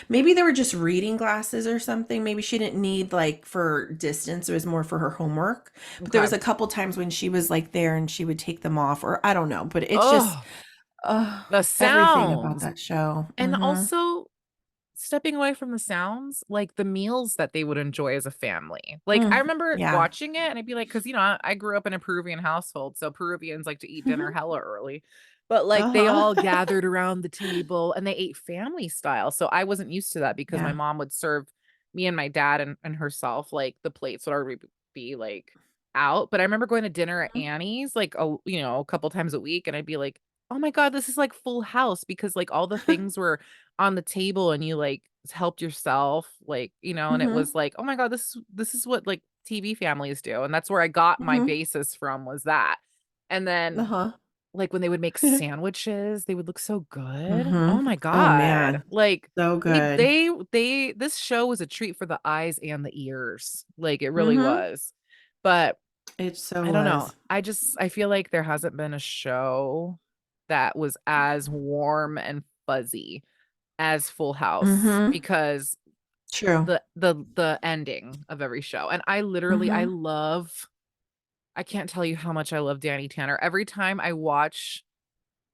S1: Maybe they were just reading glasses or something. Maybe she didn't need like for distance. It was more for her homework. But there
S2: okay.
S1: was a couple times when she was like there and she would take them off, or I don't know. But it's just
S2: Ugh, the
S1: everything about
S2: sounds.
S1: that show.
S2: And also stepping away from the sounds, like the meals that they would enjoy as a family. Like I remember
S1: Yeah.
S2: watching it and I'd be like, because I grew up in a Peruvian household, so Peruvians like to eat dinner hella early. But like they all
S1: Uh-huh.
S2: gathered around the table and they ate family style. So I wasn't used to that because my
S1: Yeah.
S2: mom would serve me and my dad and herself, like the plates would already be like out. But I remember going to dinner at
S1: Mhm.
S2: Annie's like a couple times a week and I'd be like, "Oh my God, this is like Full House," because like all the things were on the table and you like helped yourself, like, and it was
S1: Mhm.
S2: like, "Oh my God, this is what like TV families do." And that's where I got my
S1: Mhm.
S2: basis from, was that. And then
S1: Uh-huh.
S2: like, when they would make sandwiches, they would look so good. Oh
S1: Mhm.
S2: my
S1: Oh,
S2: god.
S1: man.
S2: Like,
S1: So
S2: they
S1: good.
S2: they this show was a treat for the eyes and the ears. Like, it really
S1: Mhm.
S2: was. But,
S1: It so
S2: I don't know.
S1: was.
S2: I feel like there hasn't been a show that was as warm and fuzzy as Full House
S1: Mhm.
S2: because
S1: True.
S2: the ending of every show, and
S1: Mhm.
S2: I can't tell you how much I love Danny Tanner. Every time I watch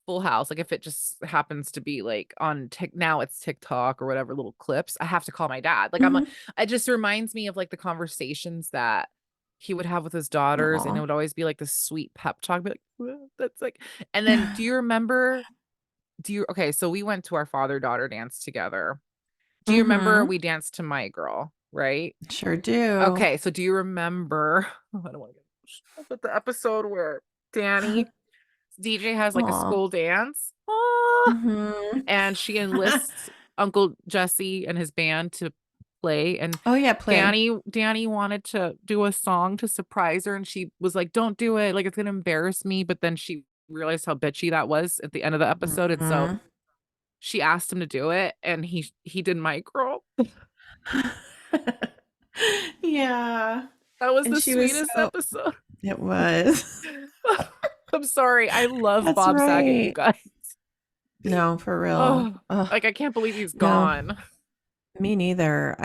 S2: Full House, like, if it just happens to be, like, on now it's TikTok or whatever little clips, I have to call my dad. Like, I'm like
S1: Mhm.
S2: it just reminds me of, like, the conversations that he would have with his daughters, and it
S1: Aw.
S2: would always be, like, this sweet pep talk, be like, "Well, that's like." And then do you remember do you okay, so we went to our father-daughter dance together. Do you remember
S1: Mhm.
S2: we danced to My Girl, right?
S1: Sure do.
S2: Okay, so do you remember I don't wanna get emotional, but the episode where Danny DJ has, like, a
S1: Aw.
S2: school dance. Ah,
S1: Mhm.
S2: and she enlists Uncle Jesse and his band to play, and
S1: Oh, yeah, play.
S2: Danny wanted to do a song to surprise her, and she was like, "Don't do it, like, it's gonna embarrass me," but then she realized how bitchy that was at the end of the episode, and so
S1: Mhm.
S2: she asked him to do it, and he did My Girl.
S1: Yeah,
S2: That was
S1: and
S2: the
S1: she was
S2: sweetest
S1: so
S2: episode.
S1: it was.
S2: I'm sorry, I love
S1: That's
S2: Bob Saget, you
S1: right.
S2: guys.
S1: No, for real.
S2: Oh,
S1: Ugh,
S2: like, I can't believe he's
S1: no,
S2: gone.
S1: me neither.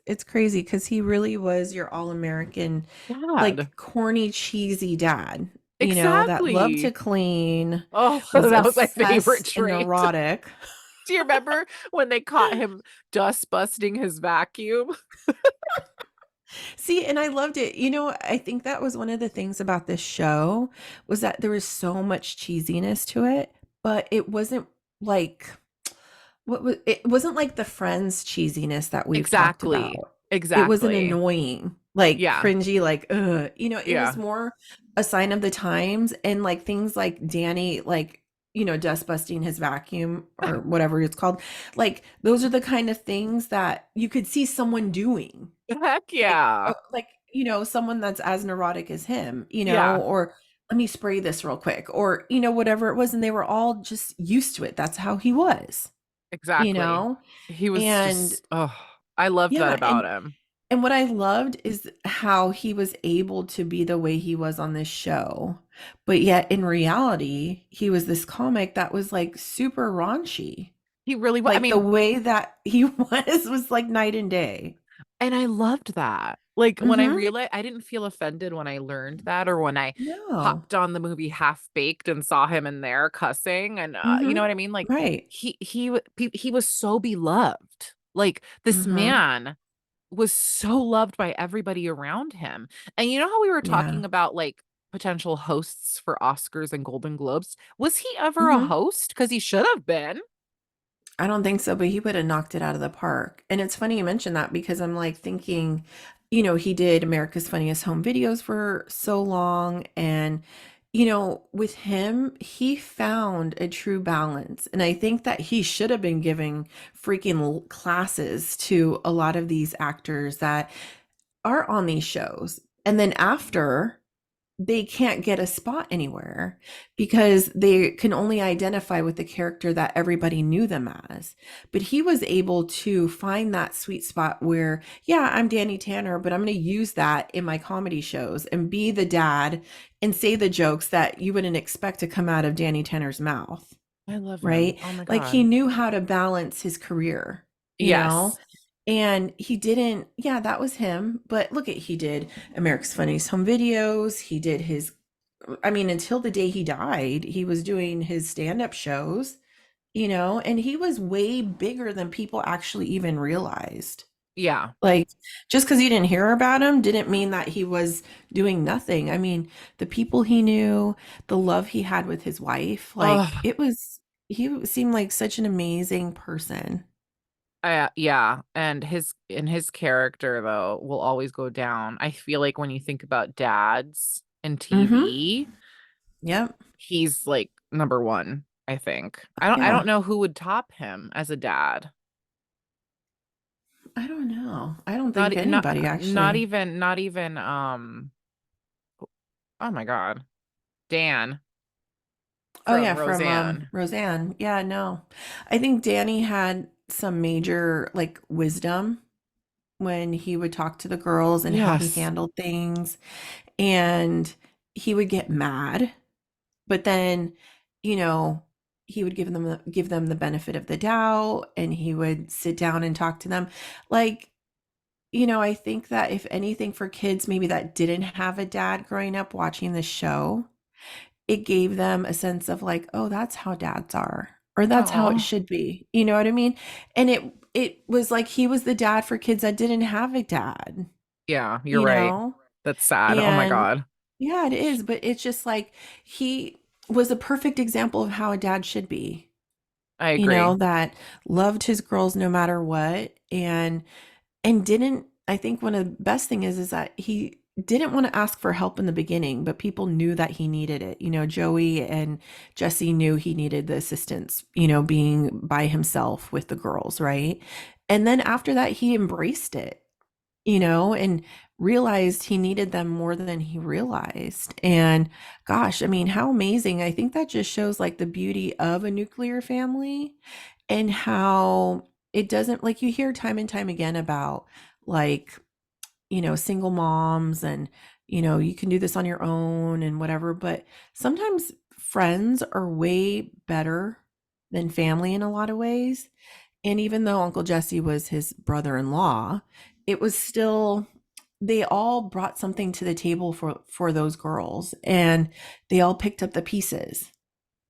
S1: It's crazy because he really was your all-American,
S2: Dad.
S1: like, corny, cheesy dad, that loved to
S2: Exactly.
S1: clean,
S2: Oh,
S1: was
S2: that was my favorite
S1: obsessed and
S2: trait.
S1: neurotic.
S2: Do you remember when they caught him dust busting his vacuum?
S1: See, and I loved it. I think that was one of the things about this show was that there was so much cheesiness to it, but it wasn't like it wasn't like the Friends cheesiness that we've talked
S2: Exactly.
S1: about. It wasn't
S2: Exactly.
S1: annoying, like
S2: Yeah.
S1: cringy, like, ugh. It was
S2: Yeah.
S1: more a sign of the times and like things like Danny, like, dust busting his vacuum or whatever it's called. Like those are the kind of things that you could see someone doing.
S2: Heck yeah.
S1: Like, someone that's as neurotic as him,
S2: Yeah.
S1: or let me spray this real quick, or, whatever it was. And they were all just used to it. That's how he was, you
S2: Exactly.
S1: know?
S2: He was
S1: And
S2: just oh, I loved that
S1: yeah,
S2: about him.
S1: and what I loved is how he was able to be the way he was on this show. But yet in reality, he was this comic that was like super raunchy.
S2: He really I
S1: Like the
S2: mean,
S1: way that he was like night and day.
S2: and I loved that. Like, when I
S1: Mhm.
S2: realized I didn't feel offended when I learned that or when I
S1: No.
S2: popped on the movie Half Baked and saw him in there cussing and, you know
S1: Mhm.
S2: what I mean? Like,
S1: Right.
S2: he was so beloved. Like, this
S1: Mhm.
S2: man was so loved by everybody around him. And you know how we were
S1: Yeah.
S2: talking about, like, potential hosts for Oscars and Golden Globes? Was he ever a
S1: Mhm.
S2: host? Because he should have been.
S1: I don't think so, but he would have knocked it out of the park. And it's funny you mentioned that because I'm like thinking, he did America's Funniest Home Videos for so long. And, with him, he found a true balance. And I think that he should have been giving freaking classes to a lot of these actors that are on these shows. And then after, they can't get a spot anywhere because they can only identify with the character that everybody knew them as. But he was able to find that sweet spot where, yeah, I'm Danny Tanner, but I'm going to use that in my comedy shows and be the dad and say the jokes that you wouldn't expect to come out of Danny Tanner's mouth,
S2: I love him.
S1: right?
S2: Oh my
S1: Like he
S2: god.
S1: knew how to balance his career, you know?
S2: Yes.
S1: And he didn't, yeah, that was him. But look at, he did America's Funniest Home Videos. He did I mean, until the day he died, he was doing his stand-up shows, and he was way bigger than people actually even realized.
S2: Yeah.
S1: Like, just because you didn't hear about him didn't mean that he was doing nothing. I mean, the people he knew, the love he had with his wife, like,
S2: Oh,
S1: he seemed like such an amazing person.
S2: yeah. And his character though will always go down. I feel like when you think about dads and
S1: Mm-hmm.
S2: TV,
S1: Yep.
S2: he's like number one, I think. I
S1: Yeah.
S2: don't know who would top him as a dad.
S1: I don't know. I don't
S2: Not
S1: think
S2: e- not
S1: anybody
S2: not
S1: actually.
S2: even not even oh my God. Dan
S1: Oh
S2: from
S1: yeah, from
S2: Roseanne.
S1: Roseanne. Yeah, no. I think Danny had some major like wisdom when he would talk to the girls and how he
S2: Yes.
S1: handled things. And he would get mad, but then, you know, he would give them the benefit of the doubt, and he would sit down and talk to them. Like, I think that if anything for kids maybe that didn't have a dad growing up watching the show, it gave them a sense of like, oh, that's how dads are, or that's how it
S2: Oh,
S1: should be. You know what I mean? And it was like he was the dad for kids that didn't have a dad,
S2: yeah, you're
S1: you
S2: right.
S1: know?
S2: That's sad. Oh my
S1: And
S2: God.
S1: yeah, it is, but it's just like he was a perfect example of how a dad should be,
S2: I agree.
S1: that loved his girls no matter what, and didn't. I think one of the best thing is that he didn't want to ask for help in the beginning, but people knew that he needed it. Joey and Jesse knew he needed the assistance, being by himself with the girls, right? And then after that, he embraced it, and realized he needed them more than he realized. And gosh, I mean, how amazing. I think that just shows like the beauty of a nuclear family, and how it doesn't, like, you hear time and time again about like, single moms, and you can do this on your own and whatever, but sometimes friends are way better than family in a lot of ways. And even though Uncle Jesse was his brother-in-law, it was still, they all brought something to the table for those girls, and they all picked up the pieces,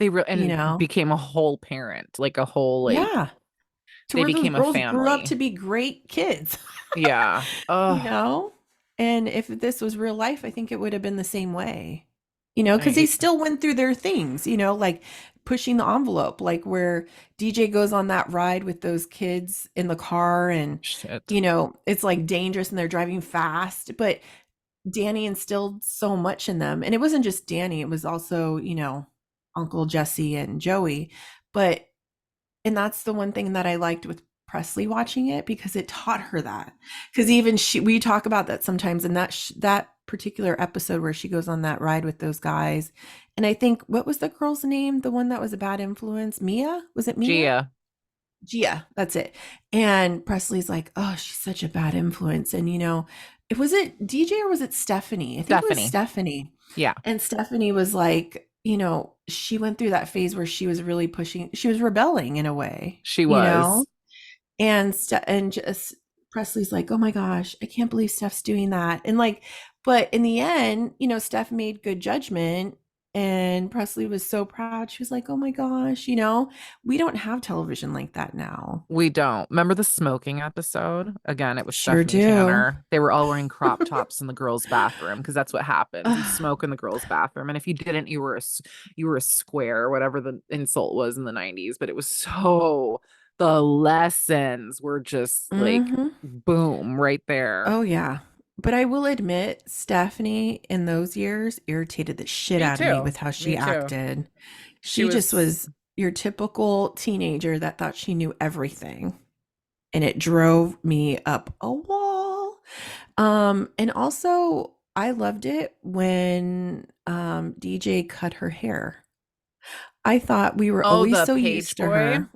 S1: you
S2: And
S1: know?
S2: became a whole parent, like a whole like
S1: Yeah. To
S2: they
S1: where those
S2: became a
S1: girls grew up
S2: family.
S1: to be great kids,
S2: Yeah.
S1: you
S2: Oh,
S1: know? And if this was real life, I think it would have been the same way, because they
S2: I
S1: still went through their things, like pushing the envelope, like where DJ goes on that ride with those kids in the car, and,
S2: shit.
S1: it's like dangerous and they're driving fast, but Danny instilled so much in them. And it wasn't just Danny, it was also, Uncle Jesse and Joey. But and that's the one thing that I liked with Presley watching it, because it taught her that. Because even we talk about that sometimes in that particular episode where she goes on that ride with those guys. And I think, what was the girl's name? The one that was a bad influence? Mia? Was it Mia?
S2: Gia.
S1: Gia, that's it. And Presley's like, oh, she's such a bad influence. And, was it DJ or was it Stephanie? I think it was
S2: Stephanie.
S1: Stephanie.
S2: Yeah,
S1: And Stephanie was like, she went through that phase where she was really pushing, she was rebelling in a way,
S2: she was.
S1: and just Presley's like, oh my gosh, I can't believe Steph's doing that. And like, but in the end, Steph made good judgment, and Presley was so proud. She was like, oh my gosh, we don't have television like that now.
S2: We don't. Remember the smoking episode? Again, it was
S1: Sure
S2: Stephanie
S1: do.
S2: Tanner. They were all wearing crop tops in the girls' bathroom because that's what happens. You
S1: Ugh.
S2: smoke in the girls' bathroom, and if you didn't, you were a square, or whatever the insult was in the 90s. But it was so the lessons were just like
S1: Hmm.
S2: boom right there.
S1: Oh yeah. But I will admit, Stephanie in those years irritated the shit
S2: Me
S1: out of me
S2: too.
S1: with how she
S2: Me too.
S1: acted.
S2: She
S1: She just
S2: was
S1: was your typical teenager that thought she knew everything, and it drove me up a wall. And also I loved it when DJ cut her hair. I thought we were
S2: oh
S1: always
S2: the
S1: so
S2: page
S1: used to
S2: boy.
S1: her.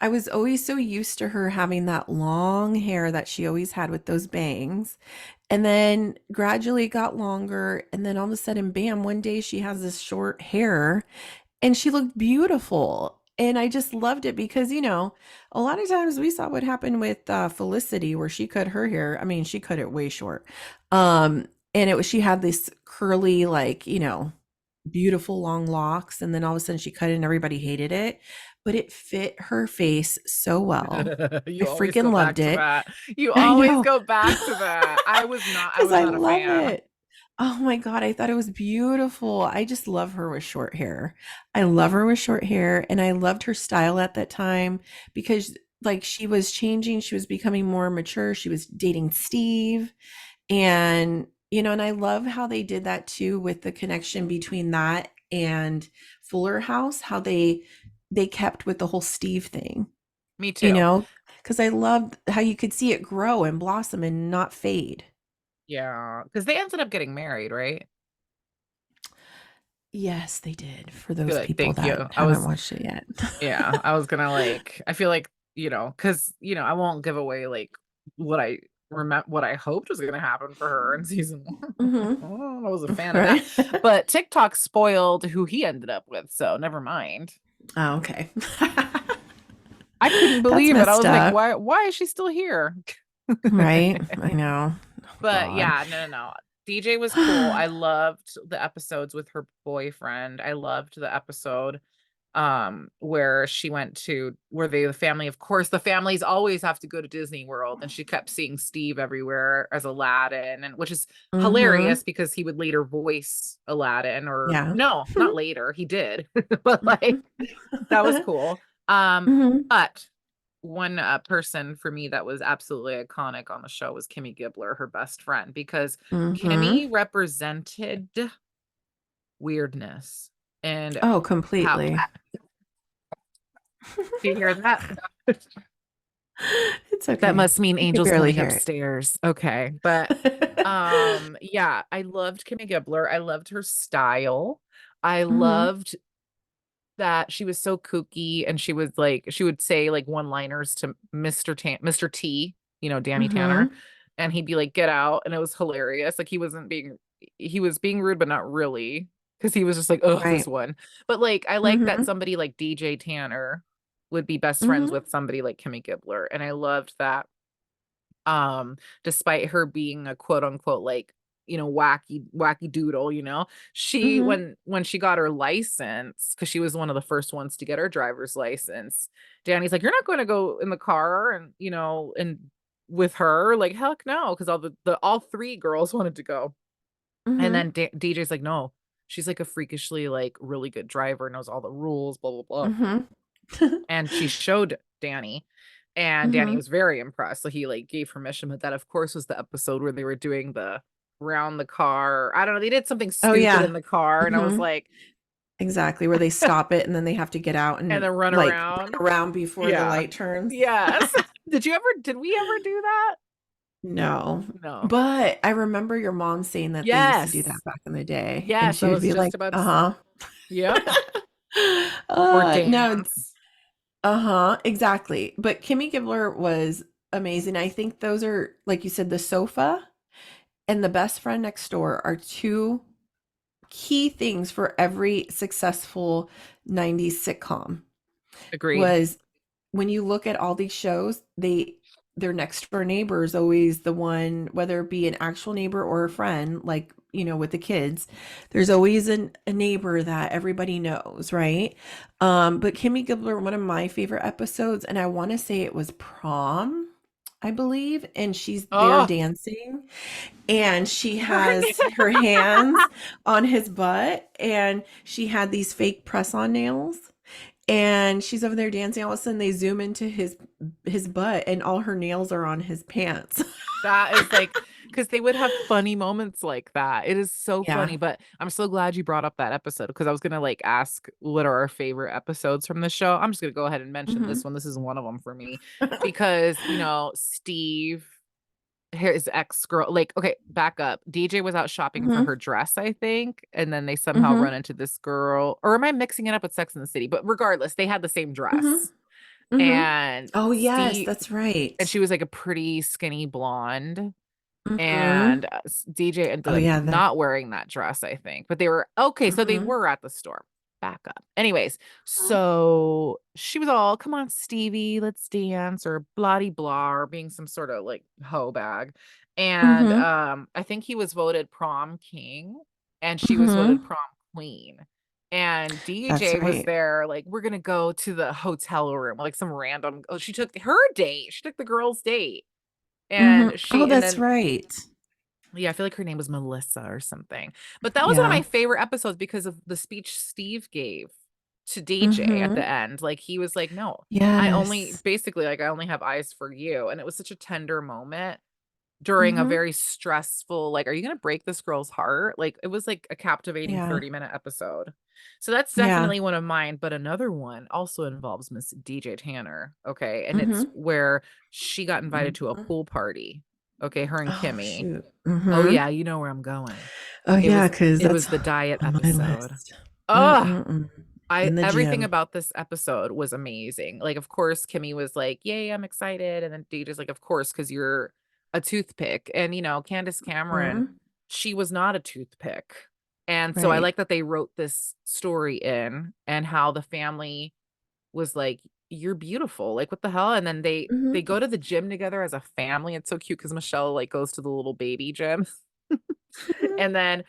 S1: I was always so used to her having that long hair that she always had with those bangs. And then gradually it got longer. And then all of a sudden, bam, one day she has this short hair, and she looked beautiful. And I just loved it because, a lot of times we saw what happened with Felicity, where she cut her hair. I mean, she cut it way short. And she had this curly, like, beautiful long locks. And then all of a sudden she cut it and everybody hated it. but it fit her face so well. I
S2: You always go
S1: freaking loved
S2: back to
S1: it.
S2: that. You
S1: I
S2: always
S1: know,
S2: go back to that. I
S1: because
S2: was
S1: I
S2: not a
S1: love
S2: fan.
S1: it. Oh my God, I thought it was beautiful. I just love her with short hair. I love her with short hair, and I loved her style at that time because like she was changing, she was becoming more mature. She was dating Steve, and and I love how they did that too with the connection between that and Fuller House, how they kept with the whole Steve thing,
S2: Me
S1: you
S2: too.
S1: know, because I loved how you could see it grow and blossom and not fade.
S2: Yeah, because they ended up getting married, right?
S1: Yes, they did, for those
S2: Good,
S1: people
S2: thank
S1: that
S2: you.
S1: haven't watched it yet.
S2: Yeah, I was gonna like, I feel like, because, I won't give away like what I what I hoped was gonna happen for her in season one.
S1: Mhm.
S2: Oh, I was a fan of that.
S1: Right?
S2: But TikTok spoiled who he ended up with, so never mind.
S1: Oh, okay.
S2: I couldn't
S1: That's
S2: believe it. I
S1: messed
S2: was like,
S1: up,
S2: why is she still here?
S1: right? I know. Oh,
S2: But
S1: God.
S2: yeah, no, no, no. DJ was cool. I loved the episodes with her boyfriend. I loved the episode where she went to where the family, of course, the families always have to go to Disney World, and she kept seeing Steve everywhere as Aladdin, and which is hilarious
S1: Mhm.
S2: because he would later voice Aladdin, or
S1: Yeah.
S2: no, not later, he did. But like that was cool.
S1: Mhm.
S2: But one person for me that was absolutely iconic on the show was Kimmy Gibbler, her best friend, because
S1: Mhm.
S2: Kimmy represented weirdness and
S1: Oh,
S2: how,
S1: completely.
S2: do you hear that?
S1: It's
S2: That
S1: okay.
S2: must mean
S1: I could
S2: Angel's
S1: barely
S2: coming
S1: hear
S2: upstairs. Okay. But
S1: it.
S2: yeah, I loved Kimmy Gibbler. I loved her style. I
S1: Mhm.
S2: loved that she was so kooky, and she was like she would say like one-liners to Mr. T, Danny Tanner,
S1: Mhm.
S2: and he'd be like, "Get out," and it was hilarious. Like he was being rude, but not really, because he was just like, "Oh, this
S1: Right.
S2: one." But like I like that
S1: Mhm.
S2: somebody like DJ Tanner would be best friends
S1: Mhm.
S2: with somebody like Kimmy Gibbler, and I loved that despite her being a quote unquote like wacky doodle, she
S1: Mhm.
S2: when she got her license, because she was one of the first ones to get her driver's license, Danny's like, you're not going to go in the car and and with her, like, heck no, because all three girls wanted to go, and
S1: Mhm.
S2: then DJ's like, no, she's like a freakishly like really good driver, knows all the rules, blah blah blah,
S1: Mhm.
S2: and she showed Danny, and Danny
S1: Mhm.
S2: was very impressed. So he like gave permission, but that of course was the episode where they were doing the around the car. I don't know, they did something
S1: Oh,
S2: stupid
S1: yeah.
S2: in the car, and I was
S1: Mhm.
S2: like,
S1: Exactly, where they stop it and then they have to get out
S2: and
S1: and,
S2: then run
S1: like,
S2: around.
S1: run around before the
S2: Yeah.
S1: light turns.
S2: Yes. Did we ever do that?
S1: No,
S2: No.
S1: but I remember your mom saying that they used to do that
S2: Yes.
S1: back in the day, and
S2: Yes,
S1: she
S2: I
S1: would
S2: was
S1: be like,
S2: just about to
S1: "Uh-huh."
S2: yep. Or
S1: No,
S2: dance.
S1: uh-huh, exactly, but Kimmy Gibbler was amazing. I think those are, like you said, The Sofa and The Best Friend Next Door are 2 key things for every successful 90s sitcom.
S2: Agreed.
S1: Was when you look at all these shows, their next door neighbor is always the one, whether it be an actual neighbor or a friend, like, with the kids, there's always a neighbor that everybody knows, right? But Kimmy Gibbler, one of my favorite episodes, and I want to say it was prom, I believe, and she's there
S2: Oh,
S1: dancing, and she
S2: darn
S1: has
S2: it.
S1: her hands on his butt, and she had these fake press-on nails, and she's over there dancing. All of a sudden, they zoom into his butt, and all her nails are on his pants.
S2: That is like, because they would have funny moments like that. It is so
S1: Yeah.
S2: funny, but I'm so glad you brought up that episode, because I was gonna like ask what are our favorite episodes from the show. I'm just gonna go ahead and mention this
S1: Hmm.
S2: one. This is one of them for me, because Steve, his ex girl, like, okay, back up. DJ was out shopping for
S1: Hmm.
S2: her dress, I think, and then they somehow run
S1: Hmm.
S2: into this girl, or am I mixing it up with Sex in the City? But regardless, they had the same
S1: Hmm.
S2: dress,
S1: Hmm.
S2: and
S1: Oh, yes,
S2: Steve,
S1: that's right.
S2: and she was like a pretty skinny blonde,
S1: Hmm.
S2: and DJ ended
S1: Oh,
S2: up
S1: yeah.
S2: not wearing that dress, I think. But they were okay, so they
S1: Hmm.
S2: were at the store. Back up. Anyways, so she was all, "Come on, Stevie, let's dance," or blah de blah, or being some sort of like hoe bag. And
S1: Hmm.
S2: I think he was voted prom king, and she was voted
S1: Hmm.
S2: prom queen. And
S1: That's
S2: DJ was
S1: right.
S2: there, like, we're gonna go to the hotel room, like some random. Oh, she took her date. She took the girl's date,
S1: Mhm.
S2: and
S1: Oh,
S2: and
S1: that's
S2: then
S1: right.
S2: yeah, I feel like her name was Melissa or something. But that was one of
S1: Yeah.
S2: my favorite episodes because of the speech Steve gave to DJ at the
S1: Mhm.
S2: end. Like he was like, "No, I only
S1: Yes.
S2: basically like I only have eyes for you." And it was such a tender moment during a
S1: Mhm.
S2: very stressful, like, are you gonna break this girl's heart? Like it was like a captivating
S1: Yeah.
S2: 30-minute episode. So that's
S1: Yeah.
S2: definitely one of mine. But another one also involves Miss DJ Tanner. Okay. And it's
S1: Mhm.
S2: where she got invited to a
S1: Mhm.
S2: pool party. Okay, her and
S1: Oh,
S2: Kimmy.
S1: shoot.
S2: Oh, yeah,
S1: Mhm.
S2: you know where I'm going.
S1: Oh,
S2: It
S1: yeah,
S2: was
S1: 'cause
S2: it
S1: that's
S2: was the diet
S1: on my
S2: episode.
S1: list.
S2: Ugh!
S1: Mm-mm-mm.
S2: I
S1: In the
S2: everything
S1: gym.
S2: about this episode was amazing. Like, of course, Kimmy was like, "Yay, I'm excited," and then DJ's like, "Of course, because 'cause you're a toothpick." And, Candace Cameron,
S1: Mhm.
S2: she was not a toothpick. And so I
S1: Right.
S2: like that they wrote this story in and how the family was like, "You're beautiful, like, what the hell?" And then they
S1: Mhm.
S2: go to the gym together as a family. It's so cute because Michelle, like, goes to the little baby gym. And then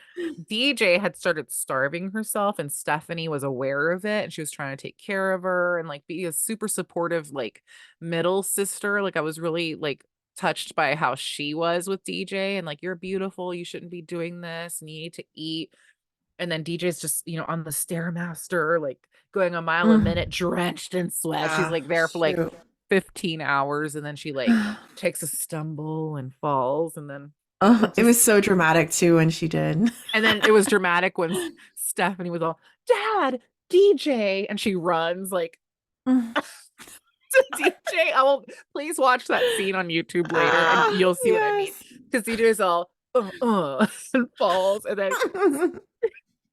S2: DJ had started starving herself, and Stephanie was aware of it, and she was trying to take care of her and, like, be a super supportive, like, middle sister. Like, I was really, like, touched by how she was with DJ and, like, "You're beautiful, you shouldn't be doing this, and you need to eat." And then DJ's just, on the Stairmaster, like, going a mile a
S1: Mm.
S2: minute, drenched in sweat. She's,
S1: Yeah.
S2: like, there for, like,
S1: Shoot.
S2: 15 hours, and then she, like, takes a stumble and falls, and then
S1: Oh,
S2: it
S1: it
S2: just
S1: was so dramatic too when she did.
S2: and then it was dramatic when Stephanie was all, "Dad, DJ," and she runs, like,
S1: Mm.
S2: to DJ. I will please watch that scene on YouTube later, and
S1: Ah,
S2: you'll see what I mean.
S1: yes.
S2: Because DJ is all, and falls, and then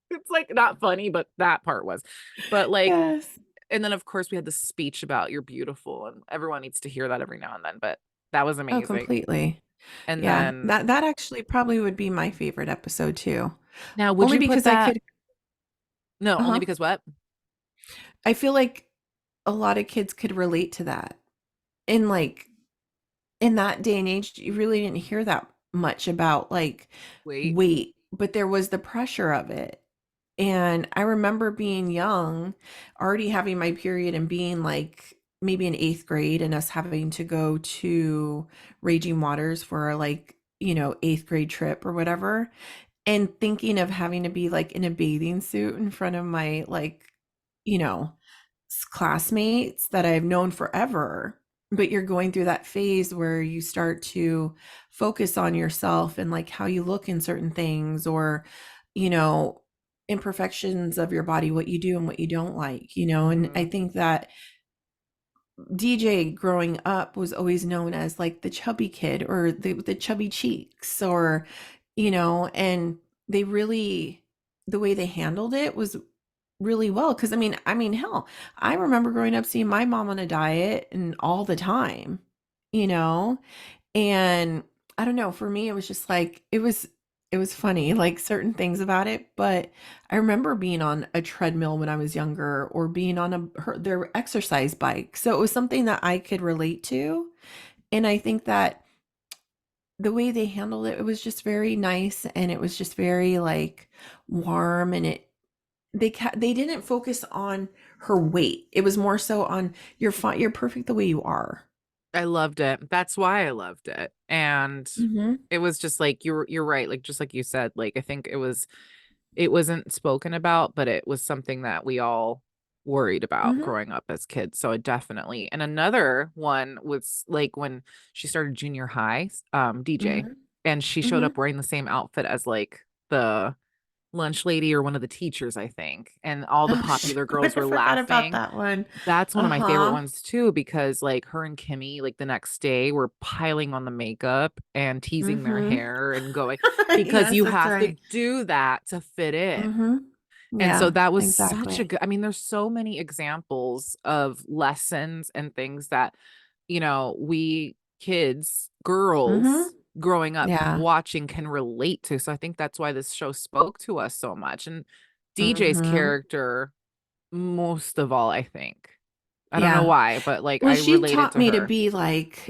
S2: it's, like, not funny, but that part was. But, like
S1: Yes.
S2: and then, of course, we had the speech about "You're beautiful," and everyone needs to hear that every now and then, but that was
S1: Oh,
S2: amazing.
S1: completely.
S2: And
S1: Yeah,
S2: then
S1: that actually probably would be my favorite episode too.
S2: now would
S1: Only
S2: you put
S1: because I
S2: that
S1: could
S2: no, only
S1: uh-huh.
S2: because what?
S1: I feel like a lot of kids could relate to that. In like in that day and age, you really didn't hear that much about like
S2: Wait.
S1: weight, but there was the pressure of it. And I remember being young, already having my period and being like maybe in 8th grade and us having to go to Raging Waters for like, 8th grade trip or whatever. And thinking of having to be like in a bathing suit in front of my like, you know, classmates that I've known forever. But you're going through that phase where you start to focus on yourself and like how you look in certain things or, you know, imperfections of your body, what you do and what you don't like. And I
S2: Mhm.
S1: think that DJ growing up was always known as like the chubby kid or the chubby cheeks and they really the way they handled it was really well because I mean hell, I remember growing up seeing my mom on a diet and all the time, you know, and I don't know, for me, it was just like it was funny, like, certain things about it, but I remember being on a treadmill when I was younger or being on their exercise bike, so it was something that I could relate to, and I think that the way they handled it, it was just very nice, and it was just very, like, warm, and they didn't focus on her weight, it was more so on, "You're fine, you're perfect the way you are."
S2: I loved it. That's why I loved it. And
S1: Mhm,
S2: it was just like you're right, like just like you said, like I think it wasn't spoken about, but it was something that we all worried about
S1: mhm,
S2: growing up as kids. So I definitely and another one was like when she started junior high, DJ,
S1: mhm.
S2: and she showed up
S1: Mhm.
S2: wearing the same outfit as like the lunch lady or one of the teachers, I think. And all the
S1: Oh,
S2: popular
S1: shoot,
S2: girls
S1: I
S2: were
S1: forgot about
S2: laughing.
S1: that one.
S2: That's one of my favorite
S1: Uh-huh.
S2: ones too, because like her and Kimmy, like the next day, were piling on the makeup and teasing their
S1: Mhm.
S2: hair and going, because
S1: Yes,
S2: you
S1: that's
S2: have to
S1: right.
S2: do that to fit in.
S1: Mhm.
S2: And so
S1: Yeah,
S2: that was such a
S1: exactly.
S2: good, I mean, there's so many examples of lessons and things that, we kids,
S1: Mhm.
S2: girls growing up
S1: Yeah.
S2: watching can relate to. So I think that's why this show spoke to us so much. And DJ's
S1: Mhm.
S2: character, most of all, I think. I don't know
S1: Yeah.
S2: why, but like
S1: Well,
S2: I related to her.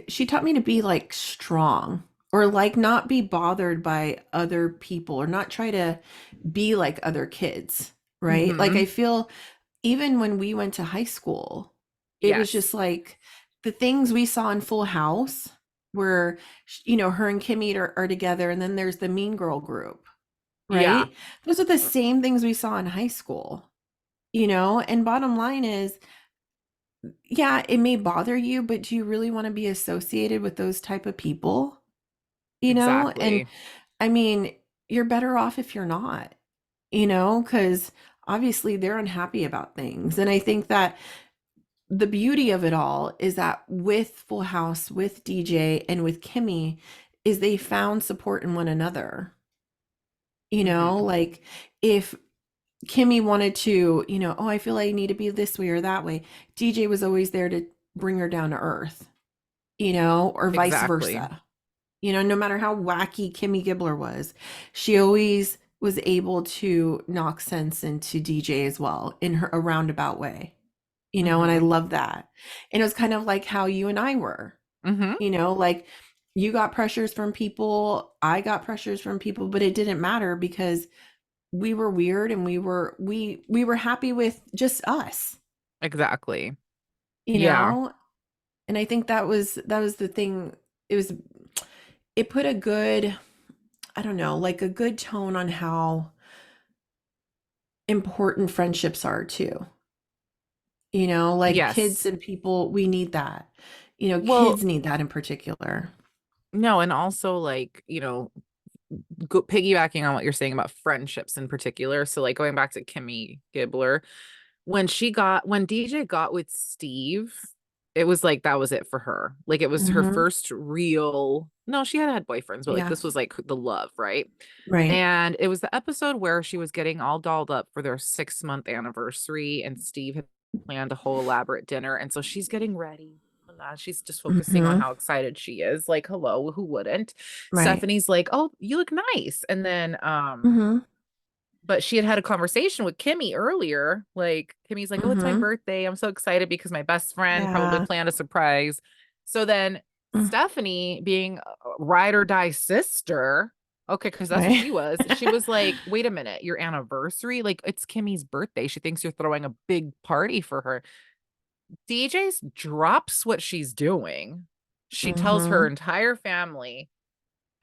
S1: she taught me to be, like, strong or, like, not be bothered by other people or not try to be like other kids. right? Like I
S2: Mhm.
S1: feel even when we went to high school, it was
S2: Yes.
S1: just like the things we saw in Full House where, her and Kimmy are together, and then there's the Mean Girl group,
S2: Yeah,
S1: right? Those are the same things we saw in high school, and bottom line is, yeah, it may bother you, but do you really want to be associated with those type of people? And
S2: exactly.
S1: I mean, you're better off if you're not, because obviously they're unhappy about things. And I think that the beauty of it all is that with Full House, with DJ, and with Kimmy, is they found support in one another.
S2: Mhm.
S1: Like if Kimmy wanted to, oh, I feel I need to be this way or that way, DJ was always there to bring her down to earth, or vice
S2: Exactly.
S1: versa. No matter how wacky Kimmy Gibbler was, she always was able to knock sense into DJ as well in her a roundabout way. And I
S2: Mhm.
S1: love that. And it was kind of like how you and I were,
S2: Mhm.
S1: like you got pressures from people, I got pressures from people, but it didn't matter because we were weird and we were happy with just us,
S2: Exactly.
S1: you
S2: Yeah.
S1: know? And I think that was the thing. It put a good, I don't know, like a good tone on how important friendships are too. Like kids
S2: Yes.
S1: and people, we need that.
S2: Well,
S1: Kids need that in particular.
S2: no, and also like, piggybacking on what you're saying about friendships in particular. So like going back to Kimmy Gibbler, when DJ got with Steve, it was like that was it for her. Like it was her
S1: Hmm.
S2: first real, no, she had boyfriends, but like
S1: Yeah.
S2: this was like the love, right?
S1: Right.
S2: And it was the episode where she was getting all dolled up for their 6-month anniversary, and Steve had planned a whole elaborate dinner. And so she's getting ready. She's just focusing on
S1: Hmm.
S2: how excited she is. Like, hello, who wouldn't?
S1: Right.
S2: Stephanie's like, oh, you look nice. And then
S1: Hmm.
S2: but she had a conversation with Kimmy earlier. Like, Kimmy's like, oh, it's my
S1: Hmm.
S2: birthday. I'm so excited because my best friend probably
S1: Yeah.
S2: planned a surprise. So then
S1: Mm.
S2: Stephanie, being a ride or die sister, okay, because that's what
S1: Right.
S2: she was like, wait a minute, your anniversary? Like, it's Kimmy's birthday. She thinks you're throwing a big party for her. DJ's drops what she's doing. She tells her
S1: Hmm.
S2: entire family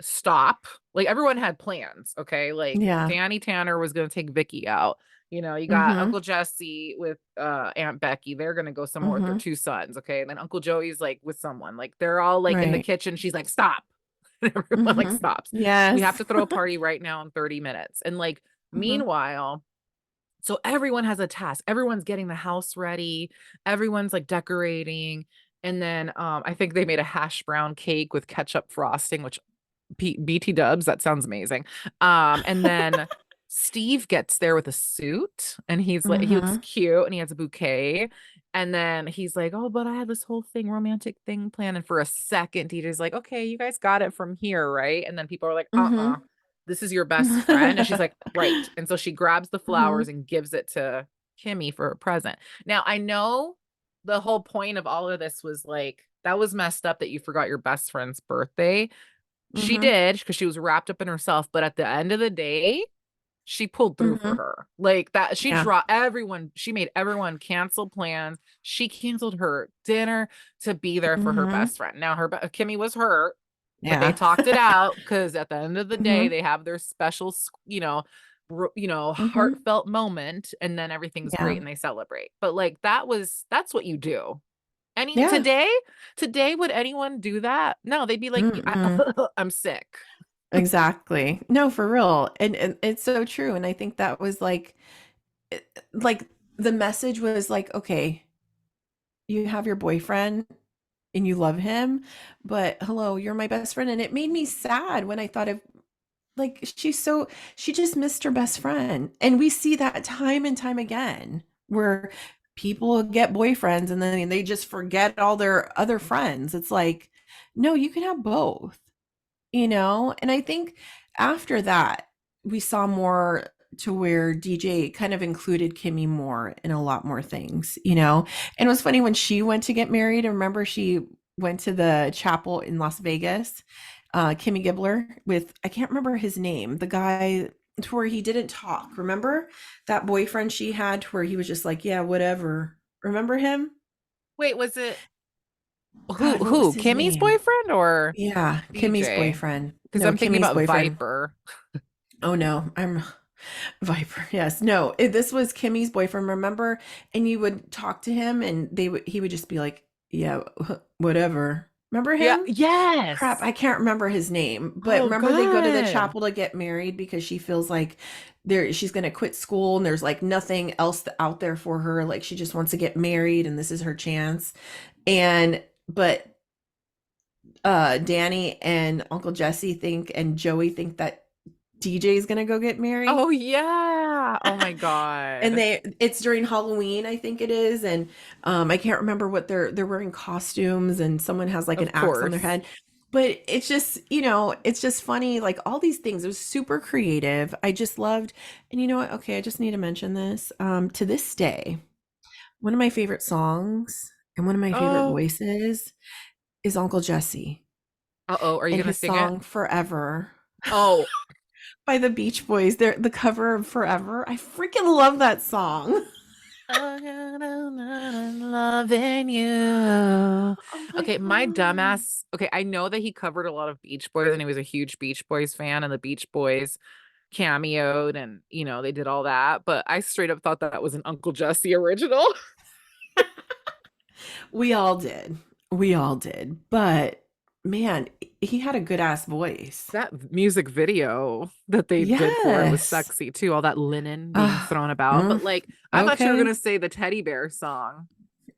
S2: stop. Like everyone had plans, okay? Like
S1: Yeah.
S2: Danny Tanner was going to take Vicky out. You got
S1: Hmm.
S2: Uncle Jesse with Aunt Becky. They're going to go somewhere with their
S1: Hmm.
S2: two sons, okay? And then Uncle Joey's like with someone. Like they're all like in the
S1: Right.
S2: kitchen. She's like, "Stop." And everyone like
S1: Hmm.
S2: stops. We have
S1: Yes.
S2: to throw a party right now in 30 minutes. And like
S1: Hmm.
S2: meanwhile, so everyone has a task. Everyone's getting the house ready. Everyone's like decorating. And then I think they made a hash brown cake with ketchup frosting, which BT dubs, that sounds amazing. And then Steve gets there with a suit and he's like, he looks
S1: Hmm.
S2: cute and he has a bouquet. And then he's like, oh, but I had this whole thing, romantic thing planned. And for a second, DJ's like, okay, you guys got it from here, right? And then people are like,
S1: Hmm.
S2: this is your best friend. And she's like, right. And so she grabs the flowers
S1: Hmm.
S2: and gives it to Kimmy for her present. Now, I know the whole point of all of this was like, that was messed up that you forgot your best friend's birthday. She
S1: Hmm.
S2: did because she was wrapped up in herself, but at the end of the day, she pulled through for
S1: Hmm.
S2: her. Like that, she
S1: Yeah.
S2: dropped everyone, she made everyone cancel plans. She canceled her dinner to be there for her
S1: Hmm.
S2: best friend. Now Kimmy was hurt, but they
S1: Yeah.
S2: talked it out because at the end of the day,
S1: Hmm.
S2: they have their special,
S1: Hmm.
S2: heartfelt moment, and then everything's great
S1: Yeah.
S2: and they celebrate. But like that's what you do. Any
S1: Yeah.
S2: today, would anyone do that? No, they'd be like,
S1: Mm-mm.
S2: I'm sick.
S1: Exactly. No, for real. And it's so true. And I think that was like the message was like, okay, you have your boyfriend and you love him, but hello, you're my best friend. And it made me sad when I thought of like she just missed her best friend. And we see that time and time again where people get boyfriends and then they just forget all their other friends. It's like, no, you can have both. And I think after that we saw more to where DJ kind of included Kimmy more in a lot more things. And it was funny when she went to get married. I remember she went to the chapel in Las Vegas, Kimmy Gibbler with, I can't remember his name, the guy to where he didn't talk. Remember that boyfriend she had to where he was just like, yeah, whatever. Remember him?
S2: Wait, was it
S1: God, what was
S2: who?
S1: his
S2: Kimmy's
S1: name?
S2: boyfriend or
S1: Yeah, Kimmy's
S2: DJ?
S1: boyfriend.
S2: Because
S1: No,
S2: I'm thinking
S1: Kimmy's
S2: about
S1: boyfriend.
S2: Viper.
S1: Oh no, I'm Viper. Yes. No, this was Kimmy's boyfriend, remember? And you would talk to him and he would just be like, yeah, whatever. Remember
S2: Yeah,
S1: him? Crap,
S2: yes.
S1: I can't remember his name. But
S2: Oh,
S1: remember they go to the
S2: good.
S1: chapel to get married because she feels like she's going to quit school and there's like nothing else out there for her. Like she just wants to get married and this is her chance. And but Danny and Uncle Jesse think and Joey think that DJ is going to go get married.
S2: Oh yeah. Oh my
S1: And
S2: God.
S1: it's during Halloween, I think it is, and I can't remember what they're wearing costumes, and someone has like an
S2: Of
S1: axe on their
S2: course.
S1: head. But it's just, it's just funny, like all these things. It was super creative. I just loved, and you know what? Okay, I just need to mention this. To this day, one of my favorite songs and one of my favorite
S2: Oh.
S1: voices is Uncle Jesse
S2: Uh-oh. Are you
S1: and
S2: gonna
S1: his
S2: sing it?
S1: song "Forever"
S2: Oh.
S1: by the Beach Boys. They're the cover of "Forever." I freaking love that song.
S2: I got a loving you.
S1: Oh my
S2: Okay, my
S1: god.
S2: dumbass. Okay, I know that he covered a lot of Beach Boys and he was a huge Beach Boys fan, and the Beach Boys cameoed and they did all that, but I straight up thought that was an Uncle Jesse original.
S1: We all did. We all did. But man, he had a good ass voice.
S2: That music video that they did for it was
S1: Yes.
S2: sexy too, all that linen being
S1: Ah,
S2: thrown about. But
S1: mm,
S2: like, I thought you were
S1: okay.
S2: gonna say the teddy bear song.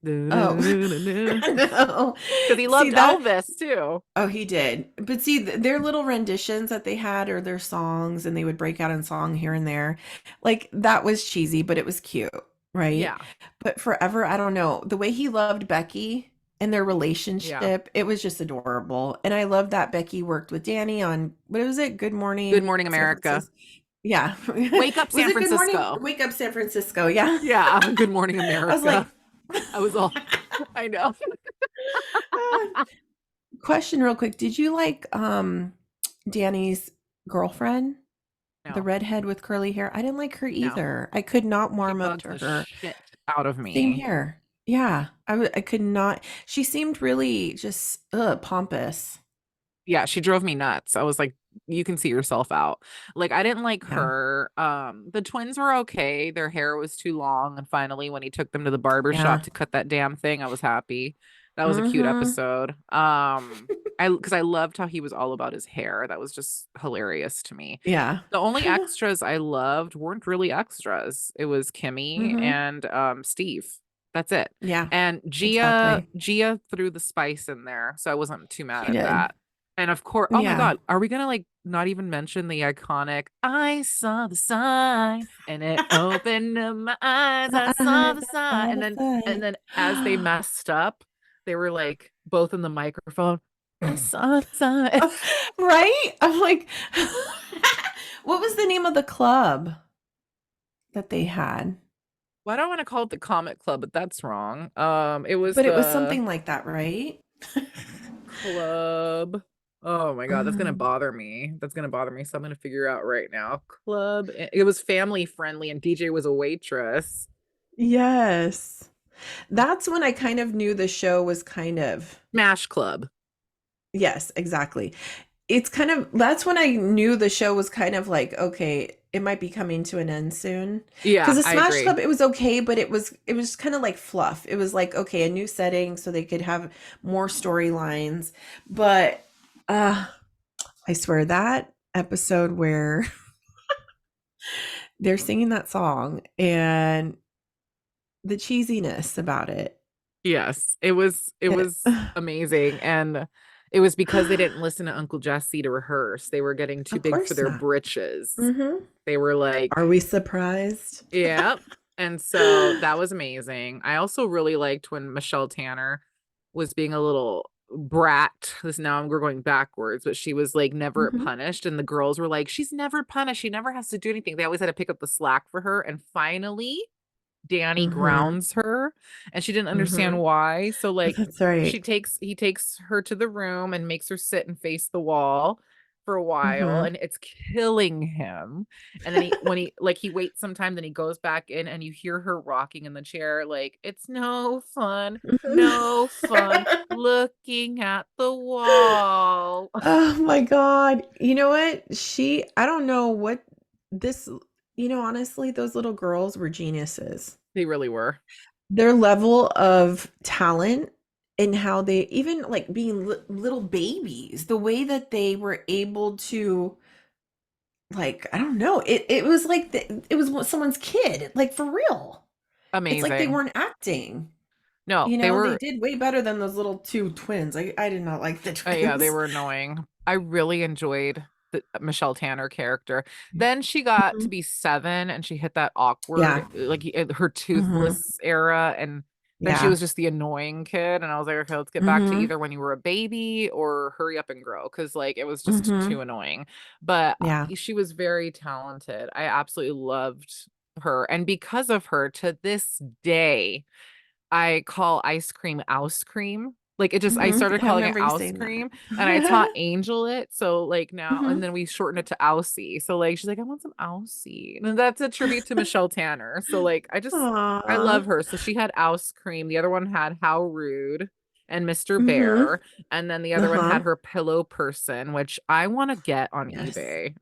S1: Oh,
S2: Because
S1: no.
S2: he
S1: See
S2: loved
S1: that?
S2: Elvis too.
S1: Oh, he did. But see, their little renditions that they had or their songs, and they would break out in song here and there. Like that was cheesy, but it was cute, right?
S2: Yeah.
S1: But Forever, I don't know. The way he loved Becky and their
S2: Yeah.
S1: relationship, it was just adorable. And I love that Becky worked with Danny on what was it? Good
S2: Good
S1: Morning
S2: Morning
S1: San
S2: America.
S1: Francisco. Yeah.
S2: Wake Up
S1: Was
S2: San
S1: it Good Morning
S2: Francisco.
S1: Wake Up San Francisco? Yeah.
S2: Yeah. Good Morning
S1: I was
S2: America.
S1: like,
S2: I was all, I know.
S1: "Ah." Question real quick. Did you like Danny's girlfriend? The
S2: No,
S1: redhead with curly hair? I didn't like her
S2: no.
S1: either. I could not
S2: She
S1: warm up
S2: bugged
S1: to
S2: the
S1: her.
S2: shit out of
S1: Same
S2: me.
S1: here. Yeah, I could not. She seemed really just pompous.
S2: Yeah, she drove me nuts. I was like, you can see yourself out. Like, I didn't like
S1: Yeah.
S2: her. The twins were okay. Their hair was too long, and finally when he took them to the barber shop
S1: Yeah.
S2: to cut that damn thing, I was happy. That was a cute
S1: Mhm.
S2: episode. I because I loved how he was all about his hair. That was just hilarious to me.
S1: Yeah.
S2: The only extras I loved weren't really extras. It was Kimmy
S1: Mhm.
S2: and Steve. That's it.
S1: Yeah,
S2: And Gia
S1: exactly.
S2: Gia threw the spice in there, so I wasn't too mad
S1: She
S2: at
S1: did.
S2: that. And of course, oh my
S1: Yeah.
S2: God, are we gonna like not even mention the iconic I saw the sign and it opened up my eyes. I saw
S1: Eyes,
S2: the
S1: I
S2: sign.
S1: saw
S2: And
S1: the
S2: then
S1: sight.
S2: as they messed up, they were like both in the microphone. I saw the sign.
S1: Oh, right? I'm like, what was the name of the club that they had?
S2: Why do I want to call it the Comic Club? But that's wrong. It was
S1: But it was
S2: the
S1: something like that, right?
S2: club. Oh my God, that's gonna
S1: Um,
S2: bother me. That's gonna bother me. So I'm gonna figure out right now. Club. It was family friendly, and DJ was a waitress.
S1: yes. That's when I kind of knew the show was kind of,
S2: Smash Club.
S1: yes, exactly. It's kind of, that's when I knew the show was kind of like, okay, it might be coming to an end soon. Because
S2: Yeah,
S1: the
S2: I
S1: Smash
S2: agree.
S1: Club, it was okay, but it was kind of like fluff. It was like, okay, a new setting so they could have more storylines. But uh I swear that episode where they're singing that song and the cheesiness about it.
S2: Yes, it was amazing, and it was because they didn't listen to Uncle Jesse to rehearse. They were getting too
S1: Of
S2: big for
S1: course
S2: their
S1: not.
S2: britches.
S1: Mhm.
S2: They were like,
S1: Are we surprised?
S2: yeah. And so that was amazing. I also really liked when Michelle Tanner was being a little brat. This now we're going backwards, but she was like never
S1: Mhm.
S2: punished. And the girls were like, she's never punished. She never has to do anything. They always had to pick up the slack for her. And finally, Danny
S1: Mhm.
S2: grounds her and she didn't understand
S1: Mhm.
S2: why. So like
S1: That's right.
S2: he takes her to the room and makes her sit and face the wall for a while
S1: Mhm.
S2: and it's killing him. And then when he like he waits some time, then he goes back in and you hear her rocking in the chair, like, it's
S1: Mhm.
S2: no fun looking at the wall.
S1: Oh my God. You know what? I don't know what this, honestly, those little girls were geniuses.
S2: They really were.
S1: Their level of talent and how they, even like being little babies, the way that they were able to, like, I don't know, it was like it was someone's kid, like for real. It's like they
S2: Amazing.
S1: weren't acting.
S2: No, they
S1: They
S2: were.
S1: did way better than those little two twins. I did not like the
S2: Yeah, they
S1: twins.
S2: were annoying. I really enjoyed the Michelle Tanner character. Then she got to
S1: Mhm.
S2: be 7 and she hit that awkward,
S1: Yeah.
S2: like her
S1: Mhm.
S2: toothless era. And then she
S1: Yeah.
S2: was just the annoying kid. And I was like, okay, let's get back to
S1: Mhm.
S2: either when you were a baby or hurry up and grow. Cause like it was just too
S1: Mhm.
S2: annoying. But
S1: Yeah.
S2: she was very talented. I absolutely loved her. And because of her, to this day, I call ice cream "ouse cream." Like, it just I
S1: Mhm.
S2: started
S1: I
S2: calling it
S1: remember you
S2: "ouse
S1: saying that.
S2: cream," and I taught Angel it, so, like, now and
S1: Mhm.
S2: then we shortened it to "Ousey," so, like, she's like, "I want some Ousey," and that's a tribute to Michelle Tanner, so, like, I
S1: Aw.
S2: love her, so she had Ouse Cream, the other one had How Rude and Mr.
S1: Mhm.
S2: Bear, and then the other one
S1: Uh-huh.
S2: had her Pillow Person, which I wanna get on
S1: Yes.
S2: eBay.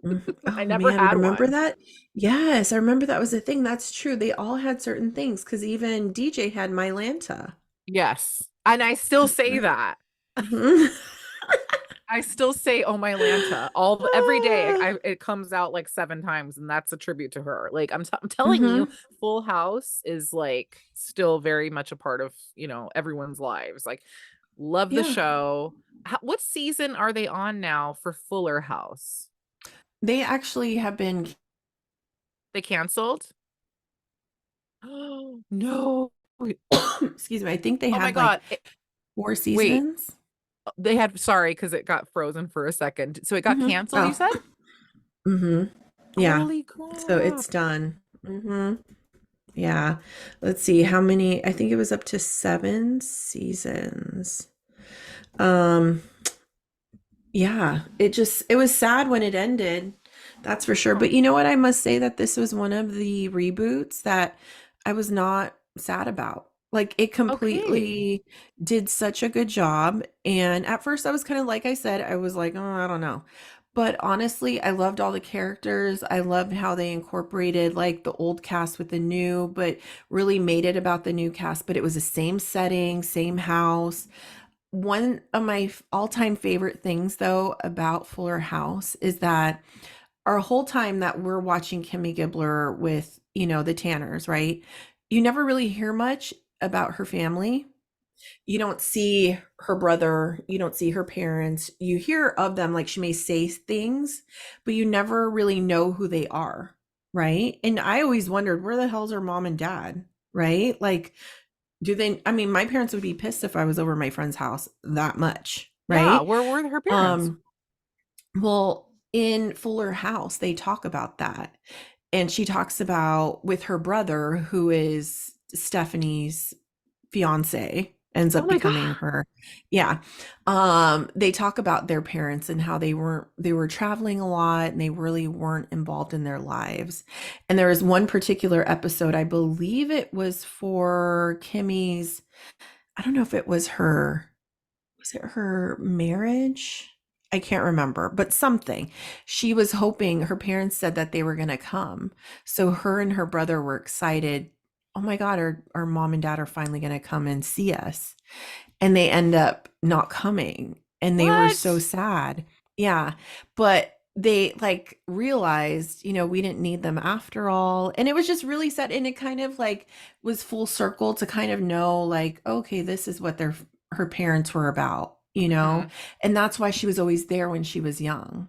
S1: Mhm.
S2: I
S1: Oh,
S2: never
S1: man,
S2: had
S1: remember
S2: one.
S1: that? Yes, I remember that was a thing, that's true, they all had certain things. Because even DJ had Mylanta.
S2: Yes, and I still say
S1: Mhm.
S2: that.
S1: Mhm.
S2: I still say "Oh my Lanta" every day.
S1: Ah.
S2: It comes out like 7 times, and that's a tribute to her. Like, I'm telling you,
S1: Mhm.
S2: Full House is, like, still very much a part of, everyone's lives. Like, love the
S1: Yeah.
S2: show. What season are they on now for Fuller House?
S1: They actually have been
S2: They canceled? No.
S1: excuse me, I think they
S2: Oh my
S1: had,
S2: god.
S1: like, 4
S2: Wait,
S1: seasons?
S2: they had sorry, because it got frozen for a second. So it got
S1: Mhm.
S2: canceled, you
S1: Oh.
S2: said?
S1: Mhm. Yeah.
S2: Holy
S1: So
S2: crap.
S1: it's done. Mhm. Yeah. Let's see how many, I think it was up to 7 seasons. Um, yeah, it was sad when it ended. That's for sure.
S2: Oh,
S1: But you know what? I must say that this was one of the reboots that I was not sad about. Like, it
S2: okay.
S1: completely did such a good job. And at first I was kind of, like I said, I was like, "Oh, I don't know." But honestly, I loved all the characters. I loved how they incorporated like the old cast with the new, but really made it about the new cast, but it was the same setting, same house. One of my all-time favorite things though about Fuller House is that our whole time that we're watching Kimmy Gibbler with, the Tanners, right? You never really hear much about her family. You don't see her brother, you don't see her parents. You hear of them, like she may say things, but you never really know who they are, right? And I always wondered, where the hell's her mom and dad, right? Like, I mean, my parents would be pissed if I was over my friend's house that much,
S2: Yeah,
S1: right?
S2: where were her parents?
S1: Um, well, in Fuller House, they talk about that. And she talks about with her brother, who is Stephanie's fiance, ends
S2: Oh
S1: up
S2: my god.
S1: becoming her. Yeah. They talk about their parents and how they were traveling a lot and they really weren't involved in their lives. And there was one particular episode, I believe it was for Kimmy's, I don't know if it was it her marriage? I can't remember, but something. She was hoping, her parents said that they were going to come. So her and her brother were excited. Oh my God, our mom and dad are finally going to come and see us. And they end up not coming. And they were so
S2: What?
S1: sad. Yeah. But they like realized, we didn't need them after all. And it was just really sad. And it kind of like was full circle to kind of know, like, okay, this is what her parents were about,
S2: Mhm.
S1: and that's why she was always there when she was young,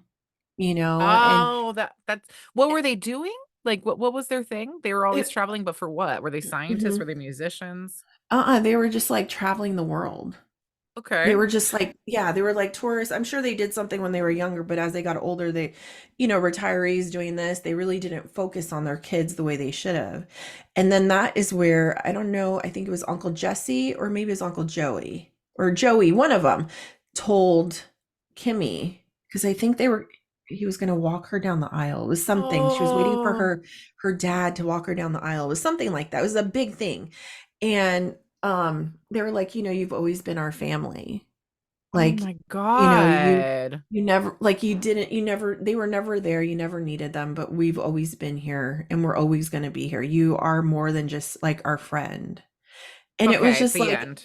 S1: and
S2: Oh, that's what were they doing? Like, what was their thing? They were always
S1: it,
S2: traveling, but for what? Were they scientists? Were
S1: mhm.
S2: they musicians?
S1: They were just like traveling the world. They
S2: Okay.
S1: were just like, yeah, they were like tourists. I'm sure they did something when they were younger, but as they got older, they, retirees doing this, they really didn't focus on their kids the way they should have. And then that is where, I don't know, I think it was Uncle Jesse or maybe it was Uncle Joey or Joey, one of them told Kimmy. because I think he was going to walk her down the aisle. It was something. She was waiting for
S2: Oh,
S1: her dad to walk her down the aisle. It was something like that. It was a big thing. And they were like, you've always been our family.
S2: oh
S1: Like,
S2: my
S1: you know, you
S2: God.
S1: you never like you didn't you never they were never there. You never needed them, but we've always been here and we're always going to be here. You are more than just like our friend. And it was
S2: Okay,
S1: just
S2: the
S1: like,
S2: end.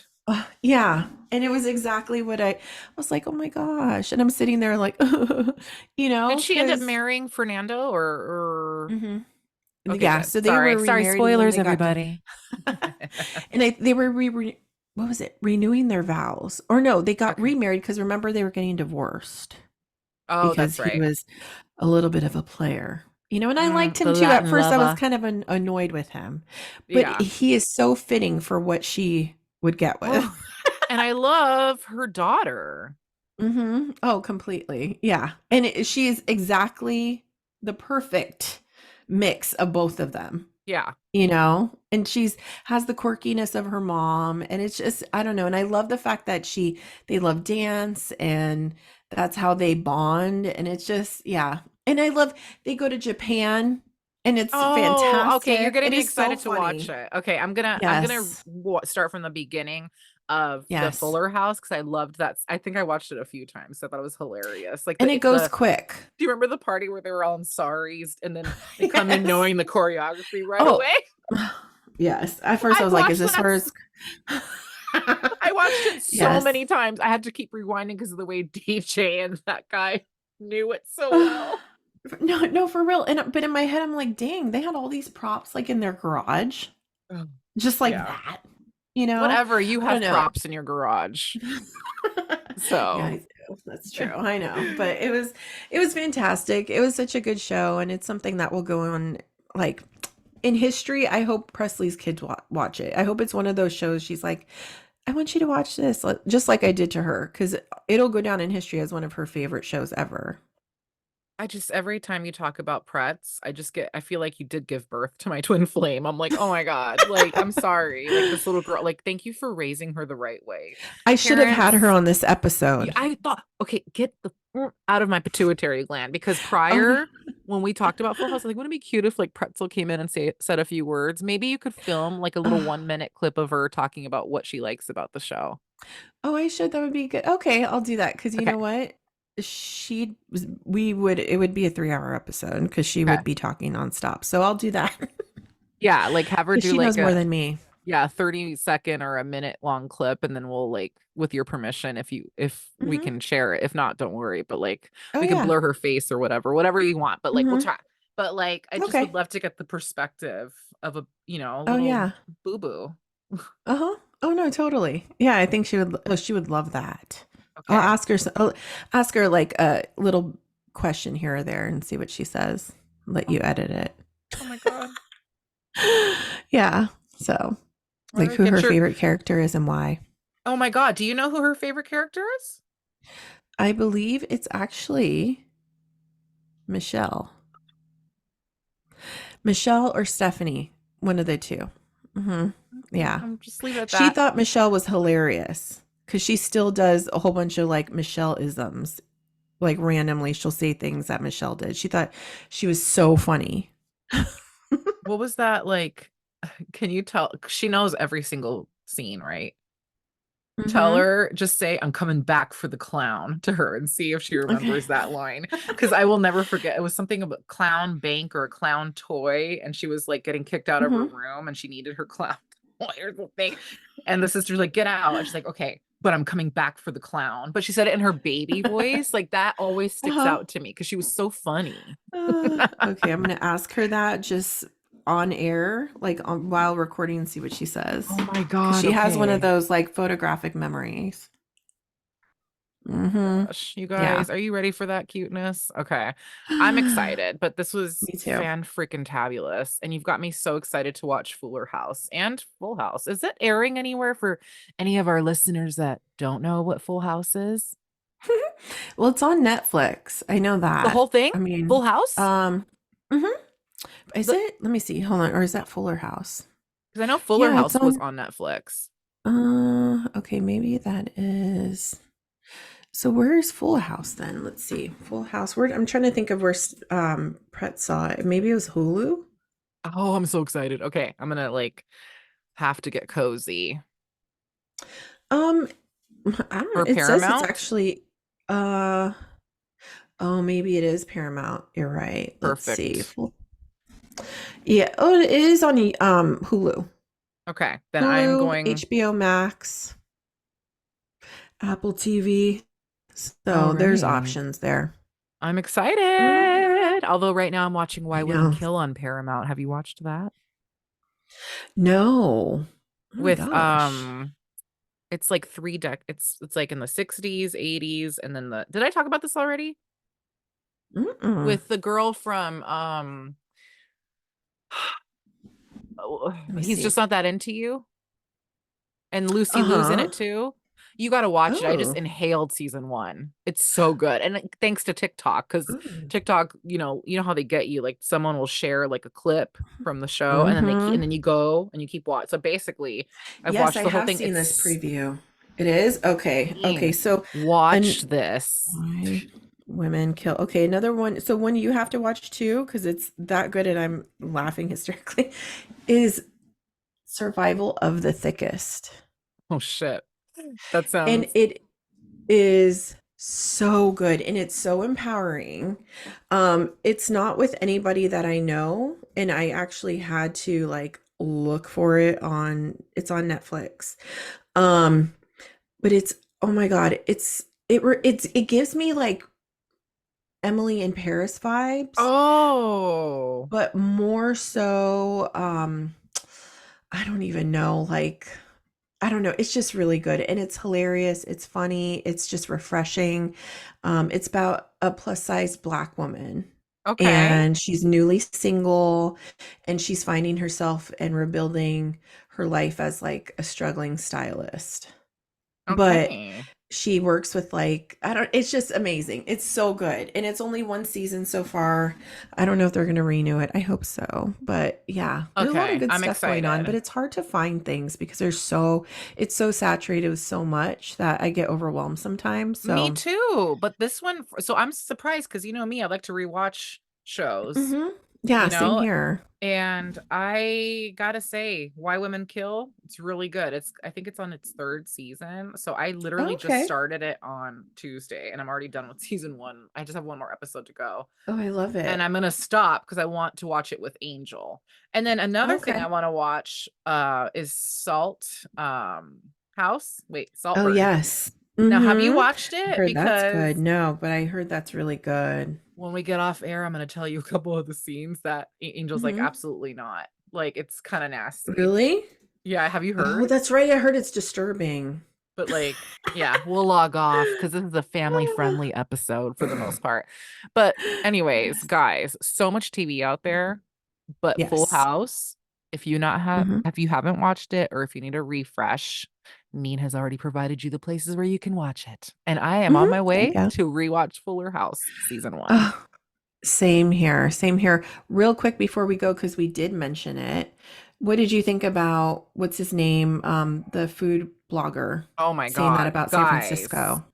S1: yeah. And it was exactly what I was like, oh my gosh. And I'm sitting there like,
S2: Did she end up
S1: because
S2: marrying Fernando or
S1: hmm
S2: okay,
S1: yeah.
S2: good.
S1: So they
S2: Sorry.
S1: were
S2: Sorry,
S1: remarried and then
S2: spoilers,
S1: they got
S2: everybody.
S1: and they were what was it? Renewing their vows. Or no, they got
S2: Okay.
S1: remarried because remember they were getting divorced
S2: Oh,
S1: because
S2: that's
S1: he
S2: right.
S1: was a little bit of a player. And I liked him
S2: The
S1: too. At
S2: Latin
S1: first I was
S2: lover.
S1: kind of annoyed with him. But
S2: Yeah.
S1: he is so fitting for what she would get with.
S2: Oh, and I love her daughter.
S1: Oh, completely. Yeah. And she is exactly the perfect mix of both of them,
S2: Yeah.
S1: and she's has the quirkiness of her mom. And it's just, I don't know. And I love the fact that they love dance and that's how they bond. And it's just, yeah. And I love, they go to Japan and it's
S2: Oh, okay. You're
S1: fantastic.
S2: getting
S1: It
S2: me
S1: is so
S2: excited to watch
S1: funny.
S2: it. Okay, I'm gonna
S1: Yes.
S2: start from the beginning of the
S1: Yes.
S2: Fuller House because I loved that. I think I watched it a few times. So I thought it was hilarious. Like
S1: And it goes
S2: the
S1: quick.
S2: do you remember the party where they were all in saris and then they come in
S1: Yes.
S2: knowing the choreography right
S1: Oh,
S2: away?
S1: yes. At first I
S2: I've
S1: was like, is
S2: watched
S1: this
S2: that.
S1: hers?
S2: I watched it so
S1: Yes.
S2: many times. I had to keep rewinding because of the way DJ and that guy knew it so well.
S1: No, no, for real. And but in my head, I'm like, dang, they had all these props like in their garage,
S2: Oh,
S1: just like
S2: yeah.
S1: that.
S2: Whatever, you
S1: I don't
S2: have
S1: know.
S2: props in your garage.
S1: Yeah,
S2: So
S1: I do. That's true. I know. But it was fantastic. It was such a good show, and it's something that will go on like in history. I hope Presley's kids watch it. I hope it's one of those shows she's like, I want you to watch this, just like I did to her, because it'll go down in history as one of her favorite shows ever.
S2: I just every time you talk about Pretz, I feel like you did give birth to my twin flame. I'm like, "Oh my God, like, I'm sorry. Like, this little girl, like, thank you for raising her the right way."
S1: I should have had her
S2: Parents,
S1: on this episode.
S2: I thought, okay, get the out of my pituitary gland because
S1: Oh no.
S2: prior when we talked about Full House, I was like, wouldn't it be cute if like Pretzel came in and said a few words? Maybe you could film like a little 1 minute clip of her talking about what she likes about the show.
S1: Oh, I should. That would be good. Okay, I'll do that because you
S2: Okay.
S1: know what? It would be a 3-hour episode because she
S2: Okay.
S1: would be talking nonstop. So I'll do that
S2: Yeah, like have her
S1: because
S2: do
S1: she
S2: like
S1: knows more
S2: a
S1: than me.
S2: yeah, 30-second or a minute long clip and then we'll like with your permission if we
S1: Hmm.
S2: can share it. If not, don't worry, but like
S1: Oh
S2: we can
S1: yeah.
S2: blur her face or whatever you want, but like we'll
S1: Hmm.
S2: try. But like I just would
S1: Okay.
S2: love to get the perspective of a
S1: Oh
S2: little
S1: yeah.
S2: boo-boo.
S1: Uh-huh. Oh no, totally. Yeah, I think she would love that. I'll
S2: Okay.
S1: I'll ask her like a little question here or there and see what she says. Let
S2: Oh,
S1: you edit it.
S2: oh my God.
S1: Yeah. So,
S2: All
S1: like
S2: right,
S1: who
S2: get
S1: her
S2: your
S1: favorite character is and why.
S2: oh my God. Do you know who her favorite character is?
S1: I believe it's actually Michelle. Michelle or Stephanie, one of the two. Hmm.
S2: Okay,
S1: Yeah.
S2: I'm just leave it at
S1: She
S2: that.
S1: thought Michelle was hilarious because she still does a whole bunch of like Michelle isms. Like randomly, she'll say things that Michelle did. She thought she was so funny.
S2: What was that like? Can you tell? She knows every single scene, right? Tell
S1: Hmm.
S2: her, just say, I'm coming back for the clown to her and see if she
S1: Okay.
S2: remembers that line. Because I will never forget. It was something about clown bank or a clown toy. And she was like getting kicked out of her
S1: Hmm.
S2: room and she needed her clown toy or something. And the sister's like, get out. And she's like, okay, but I'm coming back for the clown. But she said it in her baby voice. Like that always sticks
S1: Uh-huh.
S2: out to me because she was so funny.
S1: Okay, I'm gonna ask her that just on air, like while recording, and see what she says.
S2: Oh my
S1: Because
S2: God.
S1: she has one of
S2: Okay.
S1: those like photographic memories. Hmm.
S2: Gosh, you
S1: Yeah.
S2: guys, are you ready for that cuteness? Okay. I'm excited, but this was
S1: Me too.
S2: fan freaking tabulous. And you've got me so excited to watch Fuller House and Full House. Is it airing anywhere for any of our listeners that don't know what Full House is?
S1: Well, it's on Netflix. I know
S2: The
S1: that.
S2: whole thing?
S1: I mean,
S2: Full House?
S1: um, mhm. Is
S2: Because
S1: it? Let me see. Hold on. Or is that Fuller House?
S2: I know Fuller
S1: Yeah, it's
S2: House was
S1: on.
S2: on Netflix.
S1: Okay, maybe that is. So where's Full House then? Let's see. Full House. Where I'm trying to think of where Pret saw it. Maybe it was Hulu.
S2: Oh, I'm so excited. Okay, I'm gonna like have to get cozy.
S1: Um, I don't.
S2: For
S1: It says it's
S2: Paramount?
S1: actually. Uh oh, maybe it is Paramount. You're right. Let's see.
S2: Perfect.
S1: Yeah. Oh, it is on Hulu.
S2: Okay, then I'm
S1: Hulu,
S2: going.
S1: HBO Max, Apple TV.
S2: All
S1: So there's
S2: right.
S1: options there.
S2: I'm
S1: Mhm.
S2: excited. Although right now I'm watching
S1: I
S2: Why Women
S1: know.
S2: Kill on Paramount. Have you watched that?
S1: No. Oh my
S2: With
S1: gosh.
S2: it's like it's like in the 60s, 80s, and then the did I talk about this already?
S1: Mm-mm.
S2: With the girl from oh,
S1: Let me
S2: He's
S1: see.
S2: Just Not That Into You, and Lucy Liu's in
S1: Uh-huh.
S2: it too. You got to watch it. I just
S1: Oh.
S2: inhaled season one. It's so good. And thanks to TikTok, because
S1: Mm.
S2: TikTok, you know how they get you, like someone will share like a clip from the show and then and
S1: Mm-hmm.
S2: then you go and you keep watching. So basically I've
S1: Yes,
S2: watched
S1: I
S2: the whole
S1: have
S2: thing.
S1: seen this
S2: It's
S1: preview. It is? Okay. Okay.
S2: mean.
S1: So,
S2: Watch
S1: and
S2: this.
S1: why women kill. Okay, another one. So one you have to watch too, because it's that good and I'm laughing hysterically, is Survival of the Thickest.
S2: Oh shit. That
S1: And
S2: sounds
S1: it is so good and it's so empowering. It's not with anybody that I know, and I actually had to like look for it on it's on Netflix. Um, but it's oh my God, it gives me like Emily in Paris vibes,
S2: Oh,
S1: but more so I don't even know, like I don't know. It's just really good and it's hilarious. It's funny. It's just refreshing. It's about a plus size Black woman
S2: okay.
S1: and she's newly single and she's finding herself and rebuilding her life as like a struggling stylist. But
S2: Okay.
S1: she works with like, I don't, it's just amazing. It's so good. And it's only one season so far. I don't know if they're going to renew it. I hope so. But yeah, there's a lot of
S2: Okay.
S1: good
S2: I'm
S1: stuff going on, but
S2: excited.
S1: it's hard to find things because it's so saturated with so much that I get overwhelmed sometimes.
S2: Me
S1: So,
S2: too. But this one, so I'm surprised because you know me, I like to rewatch shows,
S1: yeah,
S2: you
S1: same
S2: know,
S1: here.
S2: and I gotta say, Why Women Kill, it's really good. I think it's on its third season. So I literally just
S1: Okay.
S2: started it on Tuesday and I'm already done with season one. I just have one more episode to go.
S1: Oh, I love
S2: And
S1: it.
S2: I'm gonna stop because I want to watch it with Angel. And then another thing I
S1: Okay.
S2: want to watch is House. Wait,
S1: Oh,
S2: Saltburn.
S1: yes.
S2: Now, have you
S1: Mm-hmm.
S2: watched
S1: I
S2: it?
S1: heard that's good.
S2: Because
S1: No, but I heard that's really good.
S2: when we get off air, I'm going to tell you a couple of the scenes that Angel's like,
S1: Mm-hmm.
S2: absolutely not. Like, it's kind of nasty.
S1: Really?
S2: Yeah, have you
S1: Oh,
S2: heard?
S1: that's right. I heard it's disturbing.
S2: But like, yeah, we'll log off because this is a family friendly episode for the most part. But, anyways,
S1: Yes.
S2: guys, so much TV out there, but Full
S1: Yes.
S2: House, if you not have,
S1: Hmm.
S2: if you haven't watched it or if you need a refresh, Neen has already provided you the places where you can watch it. And I am on
S1: Hmm.
S2: my way
S1: Yeah.
S2: to rewatch Fuller House season one.
S1: Oh, same here. Same here. Real quick before we go, because we did mention it. What did you think about what's his name? The food blogger
S2: Oh my
S1: saying that
S2: God,
S1: about San
S2: guys.
S1: Francisco.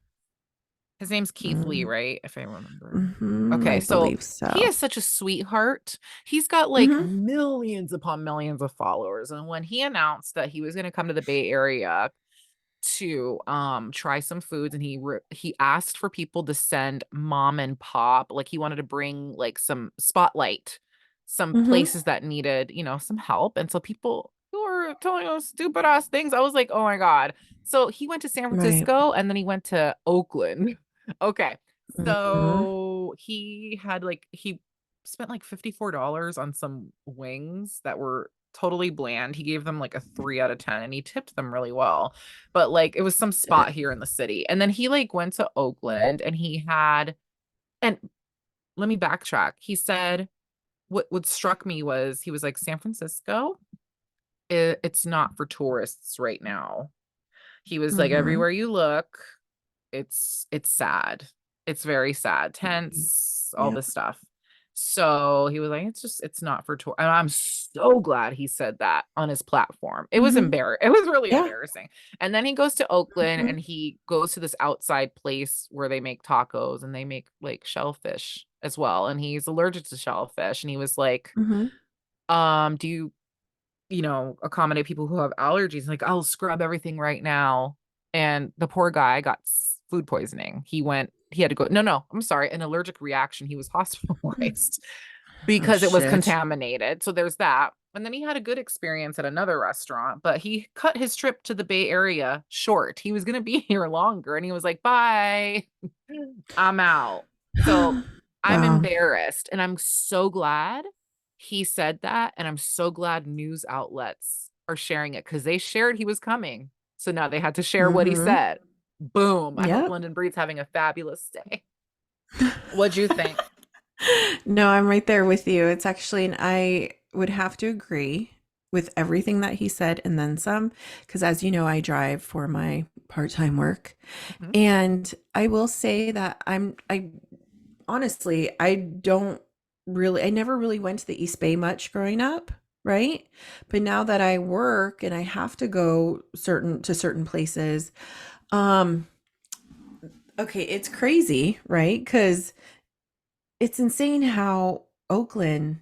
S2: His name's Keith Lee,
S1: Mm,
S2: right? If I remember.
S1: I
S2: Okay, so
S1: believe
S2: he
S1: so.
S2: is such a sweetheart. He's got like
S1: Hmm.
S2: millions upon millions of followers. And when he announced that he was going to come to the Bay Area to try some foods, and he asked for people to send mom and pop, like he wanted to bring like some spotlight, some
S1: Hmm.
S2: places that needed, some help. And so people who were telling us stupid ass things, I was like, oh my God. So he went to San
S1: Right.
S2: Francisco and then he went to Oakland. Okay,
S1: Hmm.
S2: so he spent like $54 on some wings that were totally bland. He gave them like a 3 out of 10 and he tipped them really well. But like it was some spot here in the city. And then he like went to Oakland and and let me backtrack. He said what struck me was he was like, San Francisco, it's not for tourists right now. He was like,
S1: Hmm.
S2: everywhere you look, it's sad. It's very sad, tense, all
S1: Yep.
S2: this stuff. So he was like, it's not for tour. And I'm so glad he said that on his platform. It was
S1: Mhm.
S2: embarrassing. It was really
S1: Yeah.
S2: embarrassing. And then he goes to Oakland and
S1: Mhm.
S2: he goes to this outside place where they make tacos and they make like shellfish as well. And he's allergic to shellfish. And he was like,
S1: Mhm.
S2: do you accommodate people who have allergies? Like, I'll scrub everything right now. And the poor guy got food poisoning. He had to go. No, no, I'm sorry, an allergic reaction. He was hospitalized
S1: Oh,
S2: because it was
S1: shit.
S2: contaminated. So there's that. And then he had a good experience at another restaurant, but he cut his trip to the Bay Area short. He was going to be here longer and he was like, bye, I'm out. So I'm
S1: Wow.
S2: embarrassed and I'm so glad he said that. And I'm so glad news outlets are sharing it because they shared he was coming. So now they had to share what he
S1: Mhm.
S2: said. Boom. I hope
S1: Yep.
S2: London Breed's having a fabulous day. What'd you think?
S1: No, I'm right there with you. It's actually, and I would have to agree with everything that he said and then some, because as you know, I drive for my part-time work.
S2: Mhm.
S1: And I will say that I honestly, I never really went to the East Bay much growing up, right? But now that I work and I have to go certain places, um, okay, it's crazy, right? Because it's insane how Oakland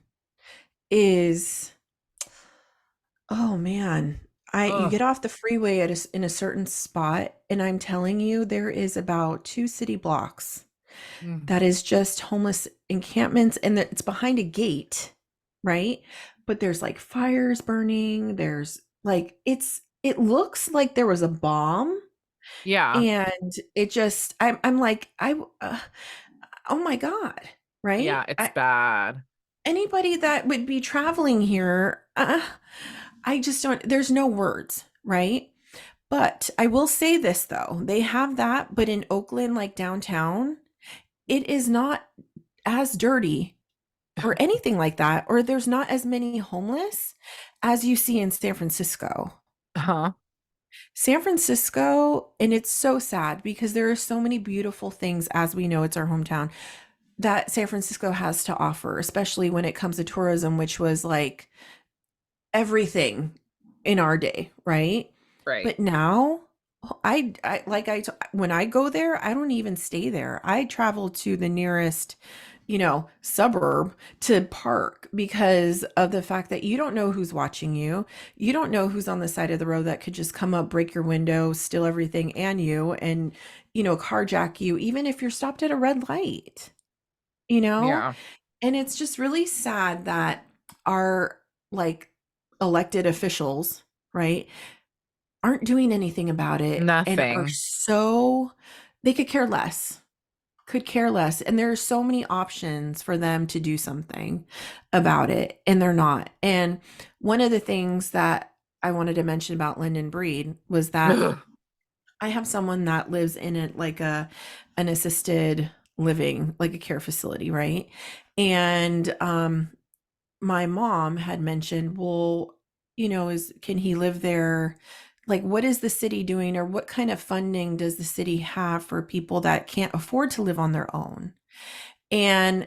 S1: is, oh man, I you
S2: Ugh.
S1: get off the freeway in a certain spot, and I'm telling you, there is about 2 city blocks
S2: Mm.
S1: that is just homeless encampments, and it's behind a gate, right? But there's like fires burning. There's like it looks like there was a bomb,
S2: Yeah.
S1: and I'm like oh my God, right?
S2: Yeah, it's bad.
S1: Anybody that would be traveling here, I just don't, there's no words, right? But I will say this though, they have that, but in Oakland, like downtown, it is not as dirty or anything like that, or there's not as many homeless as you see in San Francisco.
S2: Huh?
S1: San Francisco, and it's so sad because there are so many beautiful things, as we know, it's our hometown, that San Francisco has to offer, especially when it comes to tourism, which was like everything in our day, right?
S2: Right.
S1: But now, when I go there, I don't even stay there. I travel to the nearest, suburb to park because of the fact that you don't know who's watching you. You don't know who's on the side of the road that could just come up, break your window, steal everything and you, and, carjack you, even if you're stopped at a red light, you know?
S2: Yeah.
S1: And it's just really sad that our like elected officials, right, aren't doing anything about it and are
S2: Nothing.
S1: so they could care less. And there are so many options for them to do something about it, and they're not. And one of the things that I wanted to mention about Lyndon Breed was that
S2: Ugh.
S1: I have someone that lives in it like an assisted living, like a care facility, right? And my mom had mentioned, well, is can he live there? Like, what is the city doing, or what kind of funding does the city have for people that can't afford to live on their own? And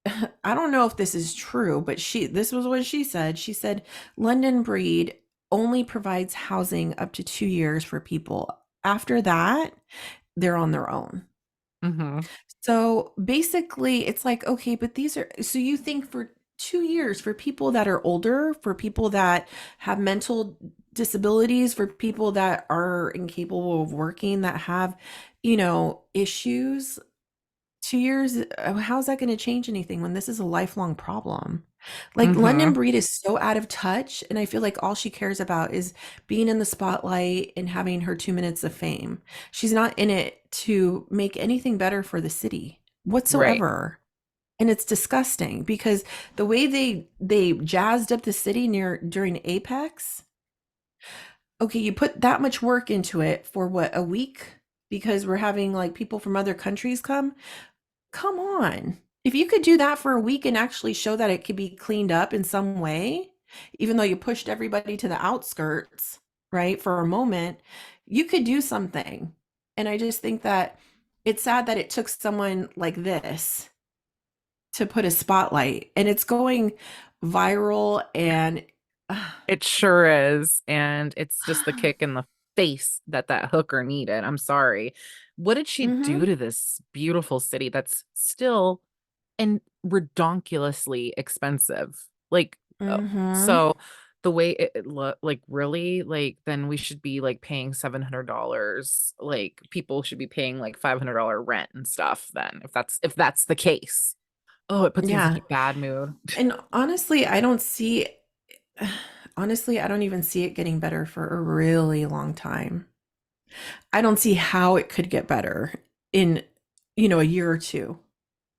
S1: I don't know if this is true, but this was what she said. She said London Breed only provides housing up to 2 years for people. After that, they're on their own.
S2: Mhm.
S1: So basically, it's like, okay, but so you think for 2 years for people that are older, for people that have mental disabilities, for people that are incapable of working, that have, issues, 2 years, how's that going to change anything when this is a lifelong problem? Like London
S2: Mhm.
S1: Breed is so out of touch, and I feel like all she cares about is being in the spotlight and having her 2 minutes of fame. She's not in it to make anything better for the city
S2: Right.
S1: whatsoever. And it's disgusting because the way they jazzed up the city during Apex, okay, you put that much work into it for what, a week? Because we're having like people from other countries come. Come on. If you could do that for a week and actually show that it could be cleaned up in some way, even though you pushed everybody to the outskirts, right, for a moment, you could do something. And I just think that it's sad that it took someone like this to put a spotlight, and it's going viral and
S2: It sure is. And it's just the kick in the face that that hooker needed. I'm sorry. What did she do
S1: mhm,
S2: to this beautiful city that's still and redonkulously expensive? Like,
S1: mhm.
S2: so the way it look like really like then we should be like paying $700. Like people should be paying like $500 rent and stuff then if that's the case. Oh, it puts me in such
S1: Yeah.
S2: a bad mood.
S1: And honestly, I don't see honestly, I don't even see it getting better for a really long time. I don't see how it could get better in, a year or two,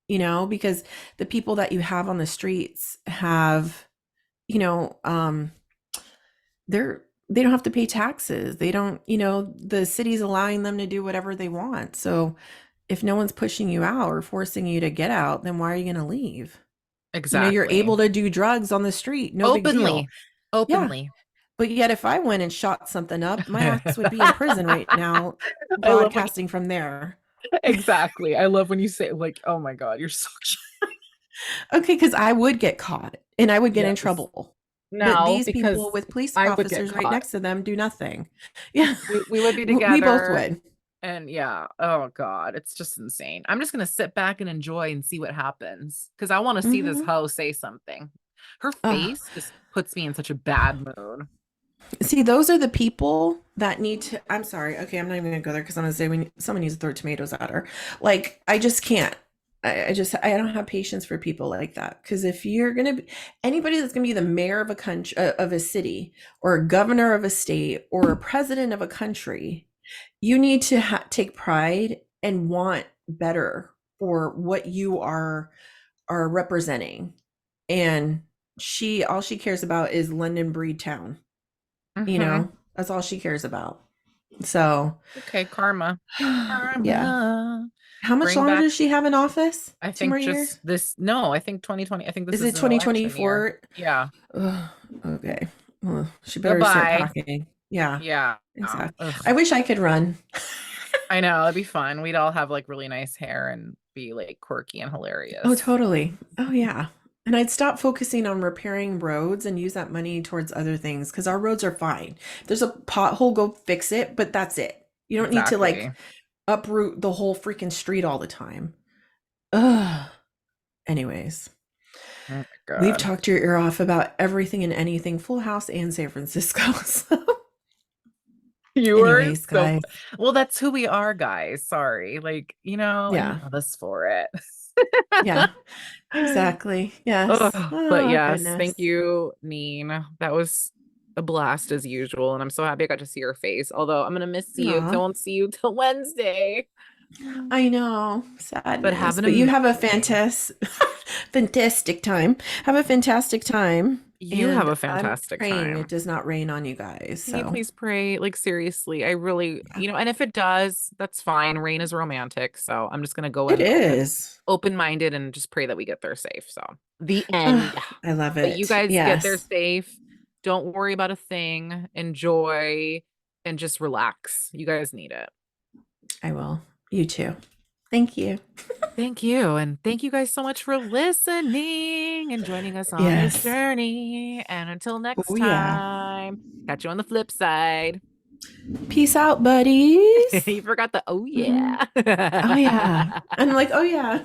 S1: because the people that you have on the streets have, you know, um, they don't have to pay taxes. They don't, the city's allowing them to do whatever they want. So if no one's pushing you out or forcing you to get out, then why are you going to leave? You're
S2: Exactly.
S1: able to do drugs on the street, no big deal.
S2: Openly.
S1: Yeah.
S2: Openly.
S1: But yet, if I went and shot something up, my ass would be in prison right now,
S2: I love when
S1: broadcasting from there.
S2: exactly. I love when you say like, "Oh my God, you're so cute."
S1: Okay, because I would get caught and I would get in
S2: Yes.
S1: trouble. But
S2: No,
S1: these people
S2: because
S1: with police
S2: I would get
S1: officers right
S2: caught.
S1: next to them do nothing. Yeah,
S2: We would be
S1: we both
S2: together
S1: would.
S2: and yeah, oh God, it's just insane. I'm just gonna sit back and enjoy and see what happens because I want to see this
S1: Hmm.
S2: hoe say something. Her face just puts me in such a bad mood.
S1: See, those are the people that need to. I'm sorry. Okay, I'm not even gonna go there because I'm gonna say someone needs to throw tomatoes at her. Like, I just can't. I don't have patience for people like that. Because if you're gonna be anybody that's gonna be the mayor of a country, of a city, or a governor of a state, or a president of a country, you need to take pride and want better for what you are representing. And all she cares about is London breed town.
S2: Hmm.
S1: That's all she cares about. So,
S2: Okay, karma.
S1: yeah.
S2: Karma.
S1: How much
S2: Bring
S1: longer
S2: back,
S1: does she have in office?
S2: I
S1: Two more
S2: think
S1: years?
S2: just this, no, I think 2020, I think this
S1: Is
S2: is
S1: it
S2: an election year.
S1: 2024?
S2: Yeah.
S1: Ugh, okay. Well, she better start
S2: Goodbye.
S1: packing. Yeah,
S2: Yeah.
S1: exactly. I
S2: Ugh.
S1: wish I could run.
S2: I know, it'd be fun. We'd all have like really nice hair and be like quirky and
S1: Oh,
S2: hilarious.
S1: totally. Oh, yeah. And I'd stop focusing on repairing roads and use that money towards other things because our roads are fine. If there's a pothole, go fix it, but that's it. You don't need to
S2: Exactly.
S1: like uproot the whole freaking street all the time. Ugh. Anyways,
S2: Oh my
S1: we've
S2: God.
S1: talked your ear off about everything and anything, Full House and San Francisco. So,
S2: You are
S1: anyways,
S2: so
S1: guys,
S2: well, that's who we are, guys. Sorry. Like, and you
S1: yeah,
S2: love us for it.
S1: yeah, exactly. Yes.
S2: Ugh, but
S1: Oh,
S2: yes, thank
S1: goodness.
S2: you, Neen. That was a blast as usual, and I'm so happy I got to see your face. Although I'm gonna miss you because I
S1: Aw,
S2: won't see you till Wednesday.
S1: I know,
S2: But have
S1: sadness.
S2: an
S1: But you have a
S2: amazing.
S1: fantastic time. Have a fantastic time.
S2: You have
S1: And
S2: a
S1: I'm
S2: fantastic
S1: praying it
S2: time.
S1: does not rain on you guys.
S2: Can you
S1: So,
S2: please pray? Like seriously, I really, and if it does, that's fine. Rain is romantic, so I'm just gonna go
S1: it
S2: in
S1: is.
S2: open-minded and just pray that we get there safe. So the end.
S1: I love
S2: But you
S1: it.
S2: guys get there
S1: Yes,
S2: safe. Don't worry about a thing. Enjoy and just relax. You guys need it.
S1: I will. You too. Thank you.
S2: Thank you. And thank you guys so much for listening and joining us on this
S1: Yes.
S2: journey. And until next
S1: Oh, yeah.
S2: time, catch you on the flip side.
S1: Peace out, buddies.
S2: You forgot the oh
S1: Mhm.
S2: yeah.
S1: Oh, yeah. I'm like, oh, yeah.